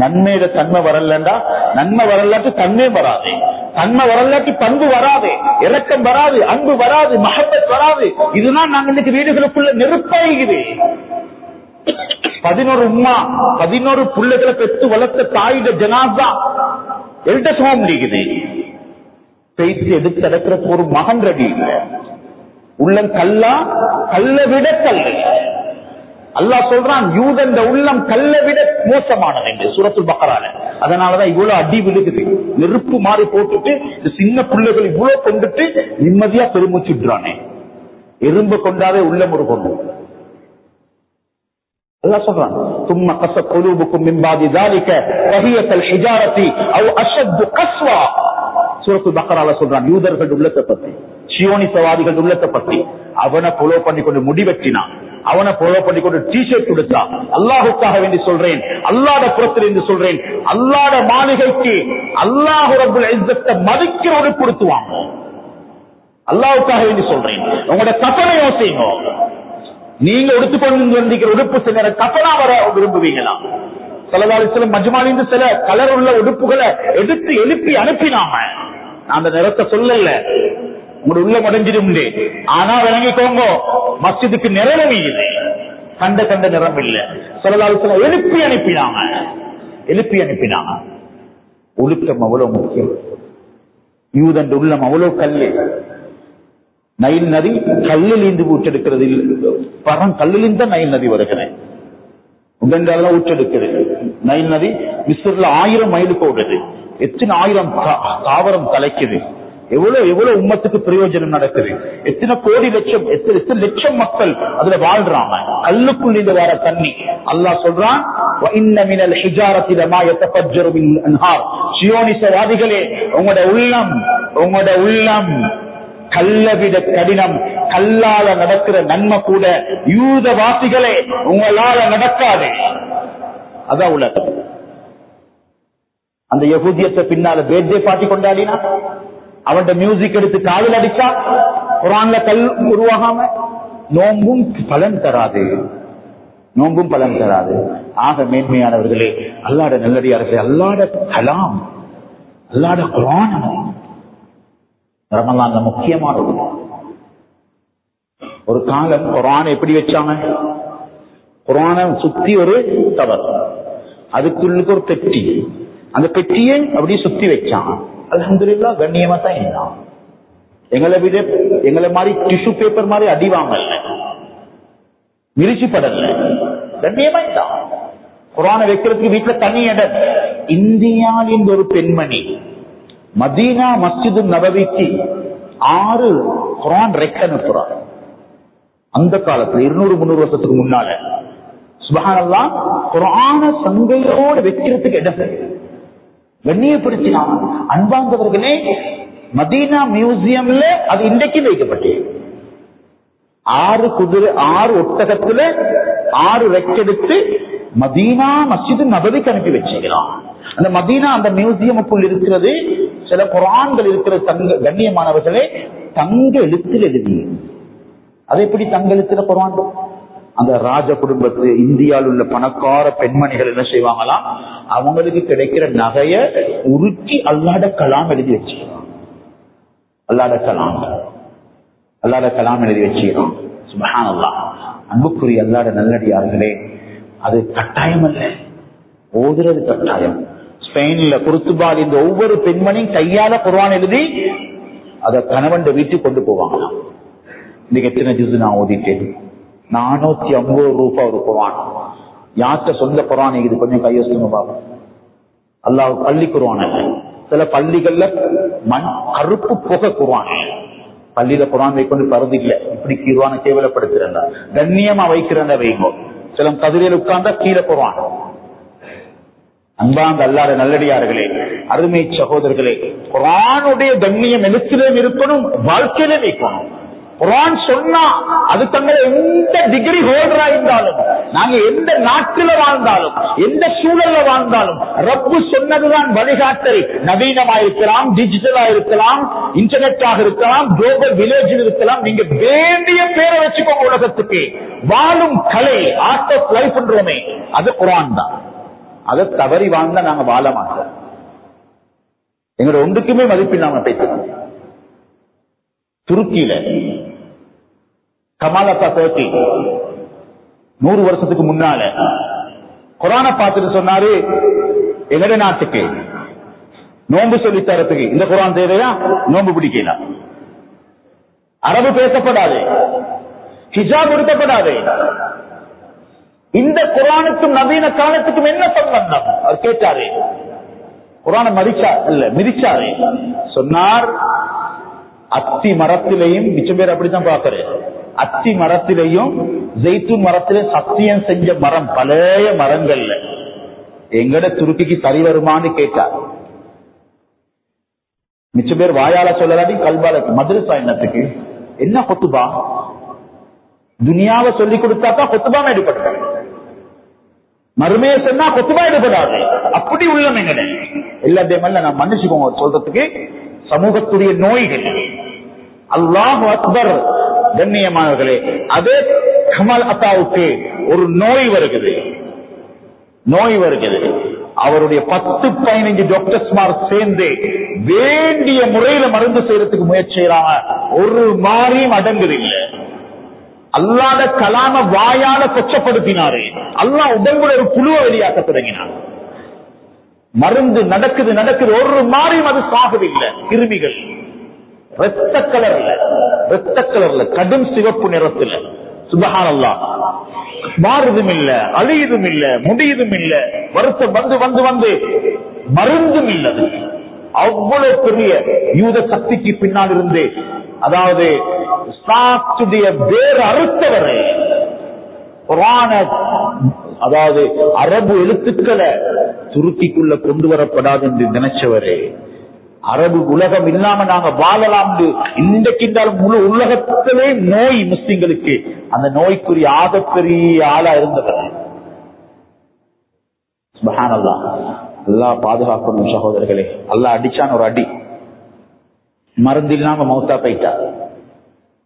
நன்மையில தன்மை வரலண்டா, நன்மை வரலாட்டி தன்மை வராது, தன்மை வரலாட்டி பண்பு வராது, இரக்கம் வராது, அன்பு வராது, மஹப்பத் வராது. இதுதான் நாங்க இன்னைக்கு வீடுகளுக்குள்ள நெருப்பாகிறது. 11 உம்மா 11 பிள்ளைகளை பெற்று வளர்த்த தாயிட ஜனாசா எல்டர்ஸ் ஹோம் இருக்குது. பேசி எடுத்து நடக்கிற ஒரு மகன் ரெடி இல்ல. உள்ளம் கல்லா, கல்ல விட கல்லு. அல்லாஹ் சொல்றான் யூதன் உள்ளம் கல்ல விட மோசமானது என்று சூரத்துல் பக்ரால. அதனாலதான் இவ்வளவு அடி விழுகுது. நெருப்பு மாறி போட்டுட்டு இந்த சின்ன பிள்ளைகள் இவ்வளவு கொண்டுட்டு நிம்மதியா பெருமூச்சுறானே. எறும்பு கொண்டாவே உள்ளம் ஒரு கொண்டு அல்லாஹ் சொல்றான் ثم قست قلوبكم من بعد ذلك فهي كالحجارة أو أشد قسوة. சூரத்துல் பக்ரால சொல்றான் யூதர்கள் உள்ளத்தை பத்தி, சியோனி சவாதிகள் உள்ளத்தை பத்தி. அவனை ஃபாலோ பண்ணி கொண்டு முடிவெட்டினான், அவனை ஃபாலோ பண்ணி கொண்டு டி-ஷர்ட் கொடுத்தான். அல்லாஹுக்காக வேண்டி சொல்றேன், அல்லாஹ்வுடைய புறத்தில் இருந்து சொல்றேன், அல்லாஹ்வுடைய மாளிகைக்கு அல்லாஹ் ரப்புல் இஸ்ஸத்தை மதிக்கிற ஒரு கொடுத்துவாங்க. அல்லாஹுக்காக வேண்டி சொல்றேன். உங்களோட கஃபனை யோசிங்க. நீங்க எடுத்துக்கொண்டு வந்திருக்கிற உடுப்பு சில கஃபனா வர விரும்புவீங்களா? ஸல்லல்லாஹு அலைஹி வஸல்லம் மஜ்மாலிந்து சில கலர் உள்ள உடுப்புகளை எடுத்து எழுப்பி அனுப்பினாங்க. நான் அந்த நிறத்தை சொல்லல, உங்களோட உள்ள முடைஞ்சிடும். ஆனா விளங்கிக்கோங்க, மஸ்ஜிதுக்கு நிறம் இல்லை, கண்ட நிறம் இல்ல. ஸல்லல்லாஹு அலைஹி வஸல்லம் எழுப்பி அனுப்பினாங்க. ஒழுக்கம் அவ்வளவு முக்கியம். யூதன் உள்ளம் அவ்வளவு கல்லு. நைல் நதி கல்லில் இருந்து ஊற்றெடுக்கிறது. கல்லில் தான் நைல் நதி வருகிறது. உகண்டால ஊற்றெடுக்கிறது. நைல் நதி மிஸ்ர்ல 1000 மைலுக்கு ஓடுது. எத்தனை 1000 தாவரம் தலைக்குது. எவ்வளவு உம்மத்துக்கு பிரயோஜனம் நடக்குது. எத்தனை கோடி லட்சம் எத்தனை லட்சம் மக்கள் அதுல வாழ்றாங்க. கல்லுக்குள் இருந்து வர தண்ணி அல்லாஹ் சொல்றான், சியோனிசவாதிகளே, உங்களோட உள்ளம் கல்லை விட கடினம். கல்லால நடக்கிற நன்மை கூட யூதவாசிகளே உங்களால நடக்காது. அதான் உலகம். அந்த யஹூதியத்தை பின்னால பேர்தே பார்ட்டி கொண்டாடினா, அவன் மியூசிக் எடுத்து காதல் அடிச்சா, குர்ஆன்ல கல் உருவாகாம, நோம்பும் பலன் தராது. ஆக மேன்மையானவர்களே, அல்லாஹ்வுடைய நல்லடியார்களே, அல்லாஹ்வுடைய கலாம், அல்லாஹ்வுடைய குர்ஆன் ரமலான்ல முக்கியமானது. ஒரு காலம் குர்ஆனை எப்படி வச்சாங்க? குர்ஆனை சுத்தி ஒரு கவர், அதுக்குள்ளுக்கு ஒரு பெட்டி, அந்த பெட்டியை அப்படியே சுத்தி வச்சாங்க. அல்ஹம்துலில்லாஹ் கண்ணியமா தான் இருந்தான். எங்களை மாதிரி டிஷ்யூ பேப்பர் மாதிரி அடிவாங்கல்ல, மிரிச்சு படல, கண்ணியமா இருந்தான். குர்ஆனை வைக்கிறதுக்கு வீட்டுல தனி இடம். இந்தியாவின் ஒரு பெண்மணி மதீனா மஸ்ஜிது நபவிக்கு 6 குர்ஆன் ரெக் அனுப்புறார். அந்த காலத்துல 200-300 வருஷத்துக்கு முன்னால. சுப்ஹானல்லாஹ், குர்ஆனை சங்கையோடு வைக்கிறதுக்கு இடம் கண்ணியப்படுத்தினான். அன்பார்ந்தவர்களே, மதீனா மியூசியம்ல அது இன்றைக்கு வைக்கப்பட்டு 6 ஒட்டகத்துல 6 ரெக் எடுத்து மதீனா மஸ்ஜிது நபவிக்கு அனுப்பி வச்சுக்கிறான். அந்த மதீனா அந்த மியூசியமுக்குள் இருக்கிறது சில குர்ஆன்கள் இருக்கிற கண்ணியமானவர்களே தங்க எழுத்தில் எழுதி. அது எப்படி தங்க எழுத்துல குர்ஆன்? அந்த ராஜ குடும்பத்து இந்தியாவில் உள்ள பணக்கார பெண்மணிகள் என்ன செய்வாங்களாம், அவங்களுக்கு கிடைக்கிற நகைய உருக்கி அல்லாஹ்வுடைய கலாம் எழுதி வச்சுக்கிறான். அல்லாஹ்வுடைய கலாம் எழுதி வச்சுக்கிறான். சுப்ஹானல்லாஹ். அன்புக்குரிய அல்லாஹ்வுடைய நல்லடியார்களே, அது கட்டாயம் அல்ல, ஓதுறது கட்டாயம். ஸ்பெயின்ல குர்துபால் இந்த ஒவ்வொரு பெண்மணியும் கையால குர்ஆன் எழுதி அத கணவன் வீட்டுக்கு கொண்டு போவாங்க. இன்னைக்கு எத்தனை ஜுஸ் நான் ஓதிட்டேன்? 450 ரூபாய் ஒரு குர்ஆன். யார்கிட்ட சொந்த குர்ஆன் இது கொஞ்சம் கையொசுங்க பாபா. அல்லாஹ் பள்ளி குர்ஆன் அல்ல. சில பள்ளிகள்ல கருப்பு புகை குர்ஆன். பள்ளியில குர்ஆன் வைக்கொண்டு பருது இல்ல, இப்படி குர்ஆனை கேவலப்படுத்துறா, கண்ணியமா வைக்கிறத வைங்கோ. சில கதிரையில் உட்கார்ந்தா கீழே குர்ஆன். அன்பாந்த அல்லாஹ்வுடைய நல்லடியார்களே, அருமை சகோதரர்களே, குர்ஆனுடைய கண்ணியம் எழுத்திலும் இருக்கணும், வாழ்க்கையிலே வைக்கணும். குர்ஆன் சொன்னா அது தங்களை எந்த டிகிரி ஹோல்டரா இருந்தாலும், நாங்க எந்த நாட்டில வாழ்ந்தாலும், எந்த சூழல்ல வாழ்ந்தாலும், ரப்பு சொன்னதுதான் வழிகாட்டல். நவீனமா இருக்கலாம், டிஜிட்டலா இருக்கலாம், இன்டர்நெட்டாக இருக்கலாம், குளோபல் வில்லேஜில் இருக்கலாம். நீங்க வேண்டிய பேரை வச்சுக்கோங்க. உலகத்துக்கு வாழும் கலை, ஆர்ட் ஆஃப் லைஃப் என்றோமே, அது குர்ஆன் தான். அதை தவறி வாழ்ந்தா நாங்க வாழ மாட்டோம். எங்களோட ஒன்றுக்குமே மதிப்பில்லாம பேசுறோம். துருக்கியில கமாலா பேட்டி 100 வருஷத்துக்கு முன்னால குர்ஆனை பார்த்துட்டு சொன்னாரு, எங்களுடைய நாட்டுக்கு நோன்பு சொல்லி தரத்துக்கு இந்த குர்ஆன் தேவையா? நோன்பு பிடிக்கலாம், அரபு பேசப்படாது, ஹிஜாப் உடுத்தப்படாது. இந்த குர்ஆனுக்கும் நவீன காலத்துக்கும் என்ன சம்பந்தம்? அவர் கேட்டாரு. குர்ஆனை மிதிச்சாரு. சொன்னார், அத்தி மரத்திலையும், மிச்சம் பேர் அப்படித்தான் பாக்குறேன், அத்தி மரத்திலையும் ஜெய்தூன் மரத்திலே சத்தியம் செஞ்ச மரம், பழைய மரங்கள்ல எங்கட துருக்கிக்கு சரி வருமானு கேட்டார். மிச்ச பேர் வாயால சொல்லலாடி, கல்பால மதரசா என்னத்துக்கு? என்ன கொத்துபா? துனியாவை சொல்லி கொடுத்தாக்கா கொத்துபா எடுப்பட்டாங்க, மறுமையை சொன்னா கொத்துபா எடுப்படாது. அப்படி உள்ளம் எங்கட எல்லாத்தையும் நான் மன்னிச்சுக்கோங்க சொல்றதுக்கு, சமூகத்துடைய நோய்கள். அல்லாஹு அக்பர். கண்ணியமானவர்களே, அதே கமல் அத்தாவுக்கு ஒரு நோய் வருகிறது. அவருடைய 10-15 டாக்டர்ஸ்மார் சேர்ந்து வேண்டிய முறையில மருந்து செய்யறதுக்கு முயற்சி செய்யறாங்க. ஒரு மாறியும் அடங்குது இல்ல. அல்லாஹ்வுடைய கலாம வாயால கொச்சப்படுத்தினாரு. அல்லாஹ் உடம்புல ஒரு புழுவை வெளியாக்க தொடங்கினார். மருந்து நடக்குது, ஒரு மாறியும் அது சாகவில்லை. கிருமிகள் ரத்த கலர்ல கடும் சிவப்பு நிறத்துல, சுப்ஹானல்லாஹ், மாறுதும் இல்ல, அழியுதும் இல்ல, முடியுதும் இல்ல, வருத்தம் வந்து மருந்தும் இல்லது. அவ்வளவு பெரிய யூத சக்திக்கு பின்னால் இருந்து, அதாவது வேறு அறுத்தவரை குர்ஆன, அதாவது அரபு எழுத்துக்களை துருக்கிக்குள்ள கொண்டு வரப்படாது என்று நினைச்சவரே, அரபு உலகம் இல்லாம நாங்க வாழலாம் இன்றைக்கு முழு உலகத்திலே நோய் முஸ்லிம்களுக்கு, அந்த நோய்க்குரிய ஆகப்பெரிய ஆளா இருந்தவர். சுப்ஹானல்லாஹ், அல்லாஹ் பாதுகாக்கணும் சகோதரர்களே. அல்லாஹ் அடிச்சான் ஒரு அடி, மருந்து இல்லாம மௌத்தா போயிட்டா,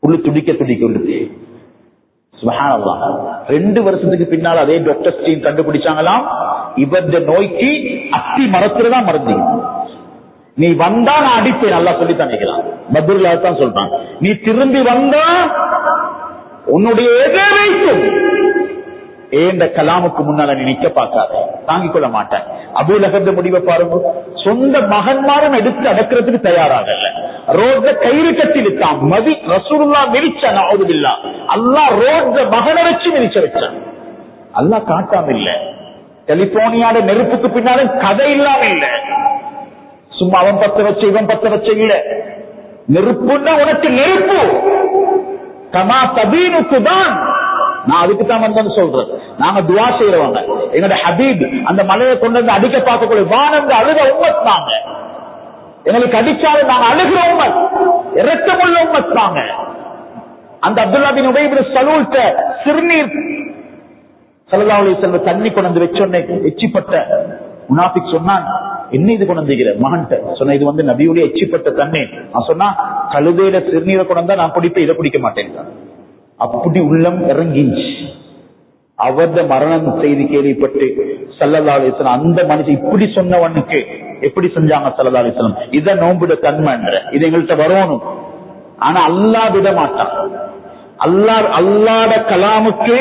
புள்ளு துடிக்க உள்ளது. சுப்ஹானல்லாஹ், 2 வருஷத்துக்கு பின்னால் அதே டாக்டர் டீம் கண்டுபிடிச்சாங்களாம், இவருடைய நோய்க்கு அத்தி மரத்துலதான் மருந்து. நீ வந்தா நான் அடிப்பேன், நல்லா சொல்லித்தான் நினைக்கலாம். பத்ருல்லா தான் சொல்றான், நீ திரும்பி வந்தா உன்னுடைய எதை வைக்கும் ஏண்ட கலாமுக்கு முன்னால நீ நிக்க பார்க்காத, தாங்கிக் கொள்ள மாட்டேன். அபூ லஹப் முடிவை பாருங்க, சொந்த மகன்மாரும் எடுத்து அடக்கிறதுக்கு தயாராகல, ரோட்ல கயிறு கட்டி விட்டான். மதி ரசூலுல்லாஹ் மிதிச்சான். நஅூதுபில்லாஹ், அல்லாஹ் ரோட்ல மகனை வச்சு மிதிச்ச வச்சான். அல்லாஹ் காட்டாம இல்ல, கலிபோர்னியாட நெருப்புக்கு பின்னாலும் கதை இல்லாம இல்ல, சும்மா அவன் பத்த வச்ச இவன் பத்த வச்ச இல்ல. நெருப்புன்னா உனக்கு நெருப்பு, கமா தபீனுக்கு தான். நான் அதுக்குத்தான் வந்து சொல்றேன், நாங்க துவா செய்யறவங்க. எங்களோட ஹபீப் அந்த மலையை கொண்டு வந்து அடிக்க பார்க்கக்கூடிய வானந்த அழுத உம்மத் நாங்க. எங்களுக்கு அடிச்சாலும் நாங்க அழுகிற உம்மத், இரக்கமுள்ள உம்மத் நாங்க. அந்த அப்துல்லா பின் உபை பின் சலூல் சிறுநீர் ஸல்லல்லாஹு அலைஹி வஸல்லம் தண்ணி கொண்டு வந்து வச்சோன்னே எச்சிப்பட்ட முனாஃபிக் சொன்னான், என்ன இது கொண்டு வந்துகிற மகன்கிட்ட சொன்ன, இது வந்து நபியுடைய எச்சிப்பட்ட தண்ணி. நான் சொன்னா, கழுதையில சிறுநீரை கொண்டு வந்தா நான் குடிப்பேன், இதை குடிக்க மாட்டேன். அப்படி உள்ளம் இறங்கிச்சு. அவரது மரணம் செய்தி கேள்விப்பட்டு ஸல்லல்லாஹு அலைஹி வஸல்லம் அந்த மனுஷன் இப்படி சொன்னவனுக்கு எப்படி செஞ்சாங்க ஸல்லல்லாஹு அலைஹி வஸல்லம், இத நோம்பிட தன்மைன்ற இது எங்கள்கிட்ட வரணும். ஆனா அல்லாஹ் விட மாட்டான். அல்லாஹ்ட கலாமுக்கு,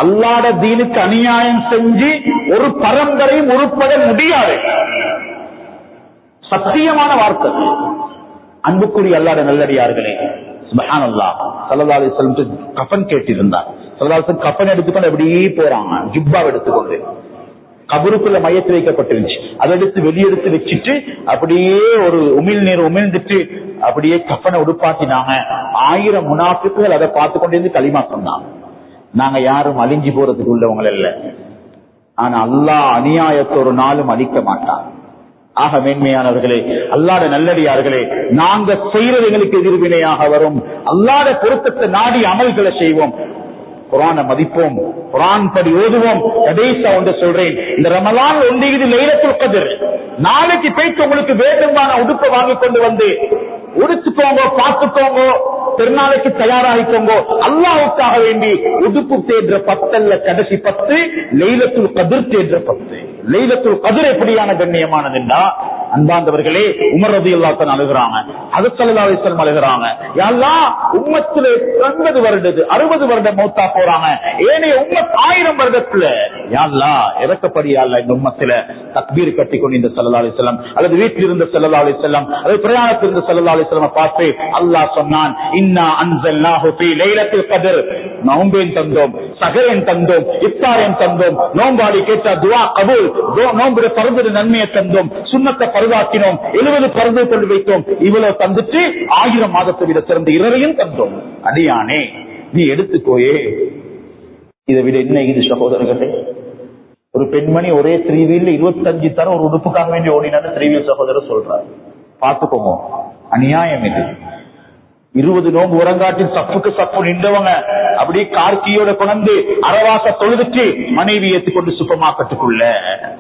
அல்லாஹ்ட தீனுக்கு அநியாயம் செஞ்சு ஒரு பரம்பரையும் உருப்பட முடியாது. சத்தியமான வார்த்தை. அன்புக்குரிய அல்லாஹ்ட நல்லடியார்களே, சுப்ஹானல்லாஹ், ஸல்லல்லாஹு அலைஹி வஸல்லம் கஃன் கேட்டிருந்தார். ஸல்லல்லாஹு அலைஹி வஸல்லம் கஃன் எடுத்துக்கொண்டு அப்படியே போறாங்க, ஜுப்பா எடுத்துக்கொண்டு. கபருக்குள்ள மையத்தில் வைக்கப்பட்டிருந்துச்சு, அதை எடுத்து வெளியெடுத்து வச்சுட்டு அப்படியே ஒரு உமிழ் உமிழ்ந்துட்டு அப்படியே கஃனை உடுப்பாட்டினாங்க. 1000 முனாஃபிக்குகள் அதை பார்த்து கொண்டு களிமா சொன்னாங்க. நாங்க யாரும் அழிஞ்சு போறதுக்கு உள்ளவங்க இல்ல, ஆனா அல்லாஹ் அநியாயத்தை ஒரு நாளும் அழிக்க மாட்டான். ஆக மேன்மையானவர்களே, அல்லாஹ்ட நல்லடியார்களே, நாங்க செய்யறது எங்களுக்கு எதிர்வினையாக வரும். அல்லாஹ்ட பொருத்தத்தை நாடி அமல்களை செய்வோம், குர்ஆனை மதிப்போம், குர்ஆன் படி ஓதுவோம். கடைசியா ஒன்று சொல்றேன், இந்த ரமலான் ஒன்றியது லைலத்துல் கத்ர். நாளைக்கு போயிட்டு உங்களுக்கு வேண்டுமான உடுப்பை வாங்கி கொண்டு வந்து உடுத்துக்கோங்க, பார்த்துக்கோங்க, பெருநாளைக்கு தயாராகிக்கோங்க. அல்லாஹ்வுக்காக வேண்டி உடுப்பு தேடுற 10 அல்ல, கடைசி 10 லைலத்துல் கத்ர் தேடுற 10. லைலத்துல் கத்ர் எப்படியான கண்ணியமானதுன்னா, அன்பாந்தவர்களே, உமர் ரலியல்லாஹு அன்ஹு அழுகுறாங்க, ஹஜ்ரத் ஸல்லல்லாஹு அலைஹி வஸல்லம் அழுகுறாங்க, யா அல்லாஹ் உம்மத்துல 80 வருடது 60 வருடம் மௌத்தா போறாங்க, ஏனைய உம்மத் 1000 வருடத்துல, யா அல்லாஹ் இறக்கப்படி, யா அல்லாஹ் இந்த உம்மத்துல தக்பீர் கட்டிக்கொண்டு இந்த ஸல்லல்லாஹு அலைஹி வஸல்லம், அல்லது வீட்டில் இருந்த ஸல்லல்லாஹு அலைஹி வஸல்லம், அல்லது பிரயாணத்தில் இருந்த ஸல்லல்லாஹு அலைஹி வஸல்லம் பார்த்து அல்லாஹ் சொன்னான், இன்னா அன்ஸல்னாஹு ஃபீ லைலத்துல் கத்ர். நோம்பேன் தந்தோம், சஹரன் தந்தோம், இஃப்தாரன் தந்தோம், நோம்பாடி கேட்ட துஆ கபூல், நோம்புற பரது நன்மையை தந்தோம், சுன்னத்தை பரதாக்கினோம், 70 பரதை கொண்டு வைத்தோம். இவ்வளவு தந்துட்டு 1000 மாதத்தை விட சிறந்த இரவையும் தந்தோம். அடியானே, நீ எடுத்துக்கோயே, இதை விட என்ன இது சகோதரர்களே? ஒரு பெண்மணி ஒரே 3 வீல் 25 தர ஒரு உடுப்புக்காக வேண்டி ஓடினான்னு 3 வீல் சகோதரர் சொல்றாரு. பார்த்துக்கோங்க, அநியாயம் இது. 20 நோம்பு உறங்காட்டில் சப்புக்கு சப்பு நின்றவங்க அப்படியே கார்கியோட கொண்டு அரவாச தொழுதுக்கு மனைவி ஏற்றுக்கொண்டு சூப்பர் மார்க்கெட்டுக்குள்ள.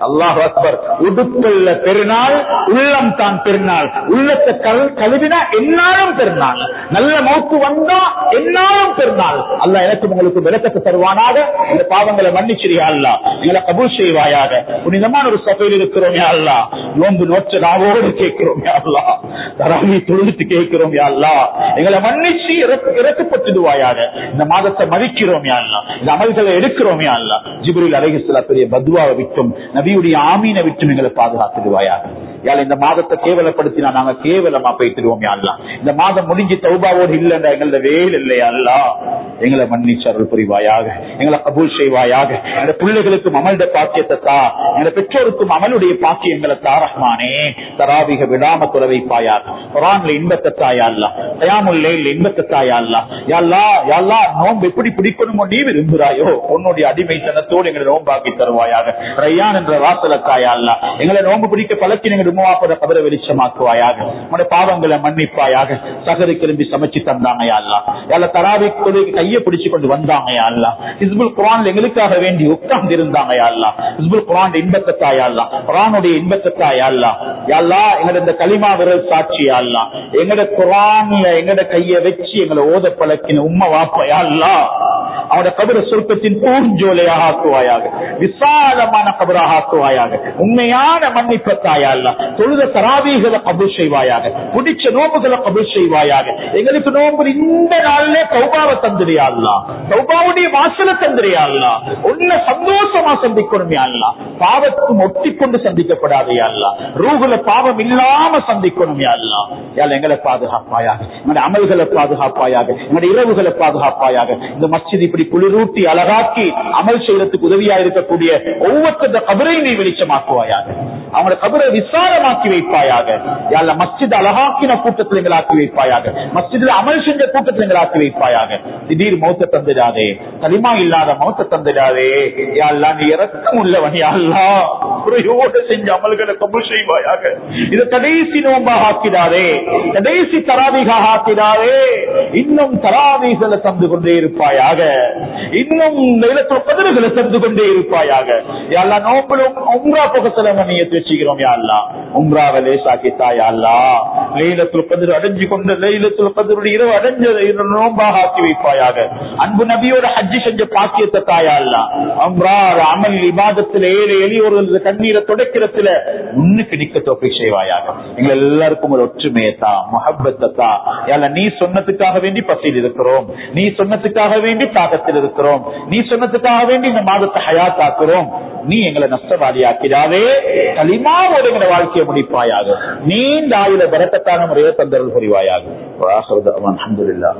அல்லாஹ் அக்பர். உடுப்புள்ள பெருநாள், உள்ளம் தான் பெருநாள். உள்ளத்தை கழுவினா என்னாலும் பெருநாள், நல்ல மௌத்து வந்தா என்னாலும் பெருநாள். அல்லாஹ் எனக்கு உங்களுக்கு விளக்கத்தை தருவானாக. இந்த பாவங்களை மன்னிச்சிரியா அல்லாஹ், எங்களை கபூல் செய்வாயாக. புனிதமான ஒரு சபையில் இருக்கிறோம் யா அல்லாஹ், நோன்பு நோற்ற நாவோடு கேட்கிறோம் யா அல்லாஹ், தராவி தொழுதுட்டு கேட்கிறோம் யா அல்லாஹ். எங்களை மன்னிச்சு இறக்கப்பட்டுடுவாயாக. இந்த மாதத்தை மதிக்கிறோம் யா அல்லாஹ், இந்த அமல்களை எடுக்கிறோம் யா அல்லாஹ். ஜிப்ரீல் அலைஹிஸ்ஸலாம் பெரிய பத்வாவை விட்டும் நபியுடைய ஆமீனை விட்டும் எங்களை பாதுகாத்துடுவாயாக. யாழ் இந்த மாதத்தை கேவலப்படுத்தினா நாங்க கேவலமா போய்த்திடுவோம் யா அல்லாஹ். இந்த மாதம் முடிஞ்சு தௌபாவோடு இல்லைன்னா எங்களோட வேல் இல்லையா அல்லாஹ், எங்களை மன்னிச்சு அருள் புரிவாயாக, எங்களை கபூல் செய்வாயாக. எங்க பிள்ளைகளுக்கும் அமலுடைய பாக்கியத்தை தா, எங்க பெற்றோருக்கும் அமலுடைய பாக்கியங்களை தா ரஹ்மானே. தராவிக விடாம துற வைப்பாயாக. குர்ஆன்ல இன்பத்தை தா யா அல்லாஹ், கயாமுல் லைல் இன்பத்தை தா யா அல்லாஹ். யா அல்லாஹ் யா அல்லாஹ், நோன்பு எப்படி பிடிக்கணுமோ நீ விரும்புகிறாயோ உன்னுடைய அடிமைத்தனத்தோடு எங்களை நோம்பாக்கி தருவாயாக. ரய்யான் என்ற வாசலை தா யா அல்லாஹ், எங்களை நோன்பு பிடிக்க பழக்கி எங்க உம்மாப்பட கபரை வெளிச்சமாக்குவாயாக. உன்னுடைய பாவங்களை மன்னிப்பாயாக. சகரு கிளம்பி சமைச்சு தந்தாங்க யா அல்லாஹ். யா அல்லாஹ் தராவிக் தொழுகை கையை பிடிச்சு கொண்டு வந்தாங்க யா அல்லாஹ். ஹிஸ்புல் குர்ஆன்ல எங்களுக்காக வேண்டி உட்கார்ந்து இருந்தாங்க யா அல்லாஹ். ஹிஸ்புல் குர்ஆன் இன்பத்தை தா யா அல்லாஹ், குர்ஆனுடைய இன்பத்தை தா யா அல்லாஹ். யா அல்லாஹ் எங்கட இந்த கலிமா விரல் சாட்சி யா அல்லாஹ், எங்கட குர்ஆன்ல எங்கட கையை வச்சு எங்களை ஓத பழக்கின உம்மா வாப்பா யா அல்லாஹ், அவனோட கபர சொர்க்கத்தின் பூஞ்சோலையாக ஆக்குவாயாக, விசாலமான கபராக ஆக்குவாயாக. உண்மையான மன்னிப்பத்தா யா அல்லாஹ். தொழுத தராவீகளை கபூல் செய்வாயாக, குடிச்ச நோம்புகளை கபூல் செய்வாயாக. எங்களுக்கு நோம்பு இந்த நாளிலே தௌபாவை தந்திரியா அல்லாஹ், தௌபாவுடைய வாசலை தந்திரியா அல்லாஹ். உன்னை சந்தோஷமா சந்திக்கணும் யா அல்லாஹ், பாவத்துக்கும் ஒட்டிக்கொண்டு சந்திக்கப்படாது யா அல்லாஹ், ரூஹுல பாவம் இல்லாம சந்திக்கணும் யா அல்லாஹ். யாழ் எங்களை பாதுகாப்பாயாக, எங்களுடைய அமல்களை பாதுகாப்பாயாக, எங்களுடைய இரவுகளை பாதுகாப்பாயாக. இந்த மஸ்ஜித் இப்படி குளிரூட்டி அழகாக்கி அமல் செய்யறதுக்கு உதவியா இருக்கக்கூடிய ஒவ்வொருத்த கபரை நீ வெளிச்சமாக்குவாயாக, அவங்களோட கபரை விசாலமாக்கி வைப்பாயாக. யாழ்ல மஸ்ஜித் அழகாக்கின கூட்டத்தில் எங்களாக்கி வைப்பாயாக, மஸ்ஜித்ல அமல் செஞ்ச கூட்டத்தில் எங்களாக்கி வைப்பாயாக. திடீர் மௌத்த தந்துடாதே, களிமா இல்லாத மௌத்த தந்துடாதே யாழ்லா. நீ இரக்கம் உள்ளவன் யாழ்லா, குறையோடு செஞ்ச அமல்களை கபூல் செய்வாயாக. இது கடைசி நோம்பாக ஆக்கிடாதே, கடைசி தராவிகாக ஆக்கிடாதே. இன்னும் தராவிகளை தந்து கொண்டே இருப்பாயாக, இன்னும் லைலத்துல் கத்ர்களை தந்து கொண்டே இருப்பாயாக. யாழ்லா நோம்புல உம்ரா பக்கத்துல நியத்து வச்சுக்கிறோம் யா அல்லாஹ், உம்ராவை லேசாக்கித்தா யா அல்லாஹ். லைலத்துல் கத்ர் அடைஞ்சு கொண்ட லைலத்துல் கத்ருடைய இரவு அடைஞ்ச நோம்பாக ஆக்கி வைப்பாயாக. அன்பு நபியோட ஹஜ்ஜி செஞ்ச பாக்கியத்தை தா யா அல்லாஹ். உம்ரா அமல் இபாதத்துல ஏழை எளியோர்கள் கண்ணீரை துடைக்கிறதுல முன்னுக்கு நிக்க தௌஃபீக் செய்வாயாக. எங்க எல்லாருக்கும் ஒரு ஒற்றுமையை தா, முஹப்பத்தை தா யா அல்லாஹ். நீ சொன்னதுக்காக வேண்டி பசியில் இருக்கிறோம், நீ சொன்னதுக்காக வேண்டி தாகத்தில் இருக்கிறோம், நீ சொன்னதுக்காக வேண்டி இந்த மாதத்தை ஹயாத் ஆக்குறோம். நீ எங்களை நஷ்டவாதியாக்கிறாவே, களிமாவோடு எங்களை வாழ்க்கையை முடிப்பாயாக. நீண்ட ஆயுள பரக்கத்தான முறையை தந்தருள் புரிவாயாக. அல்ஹம்துலில்லாஹ்.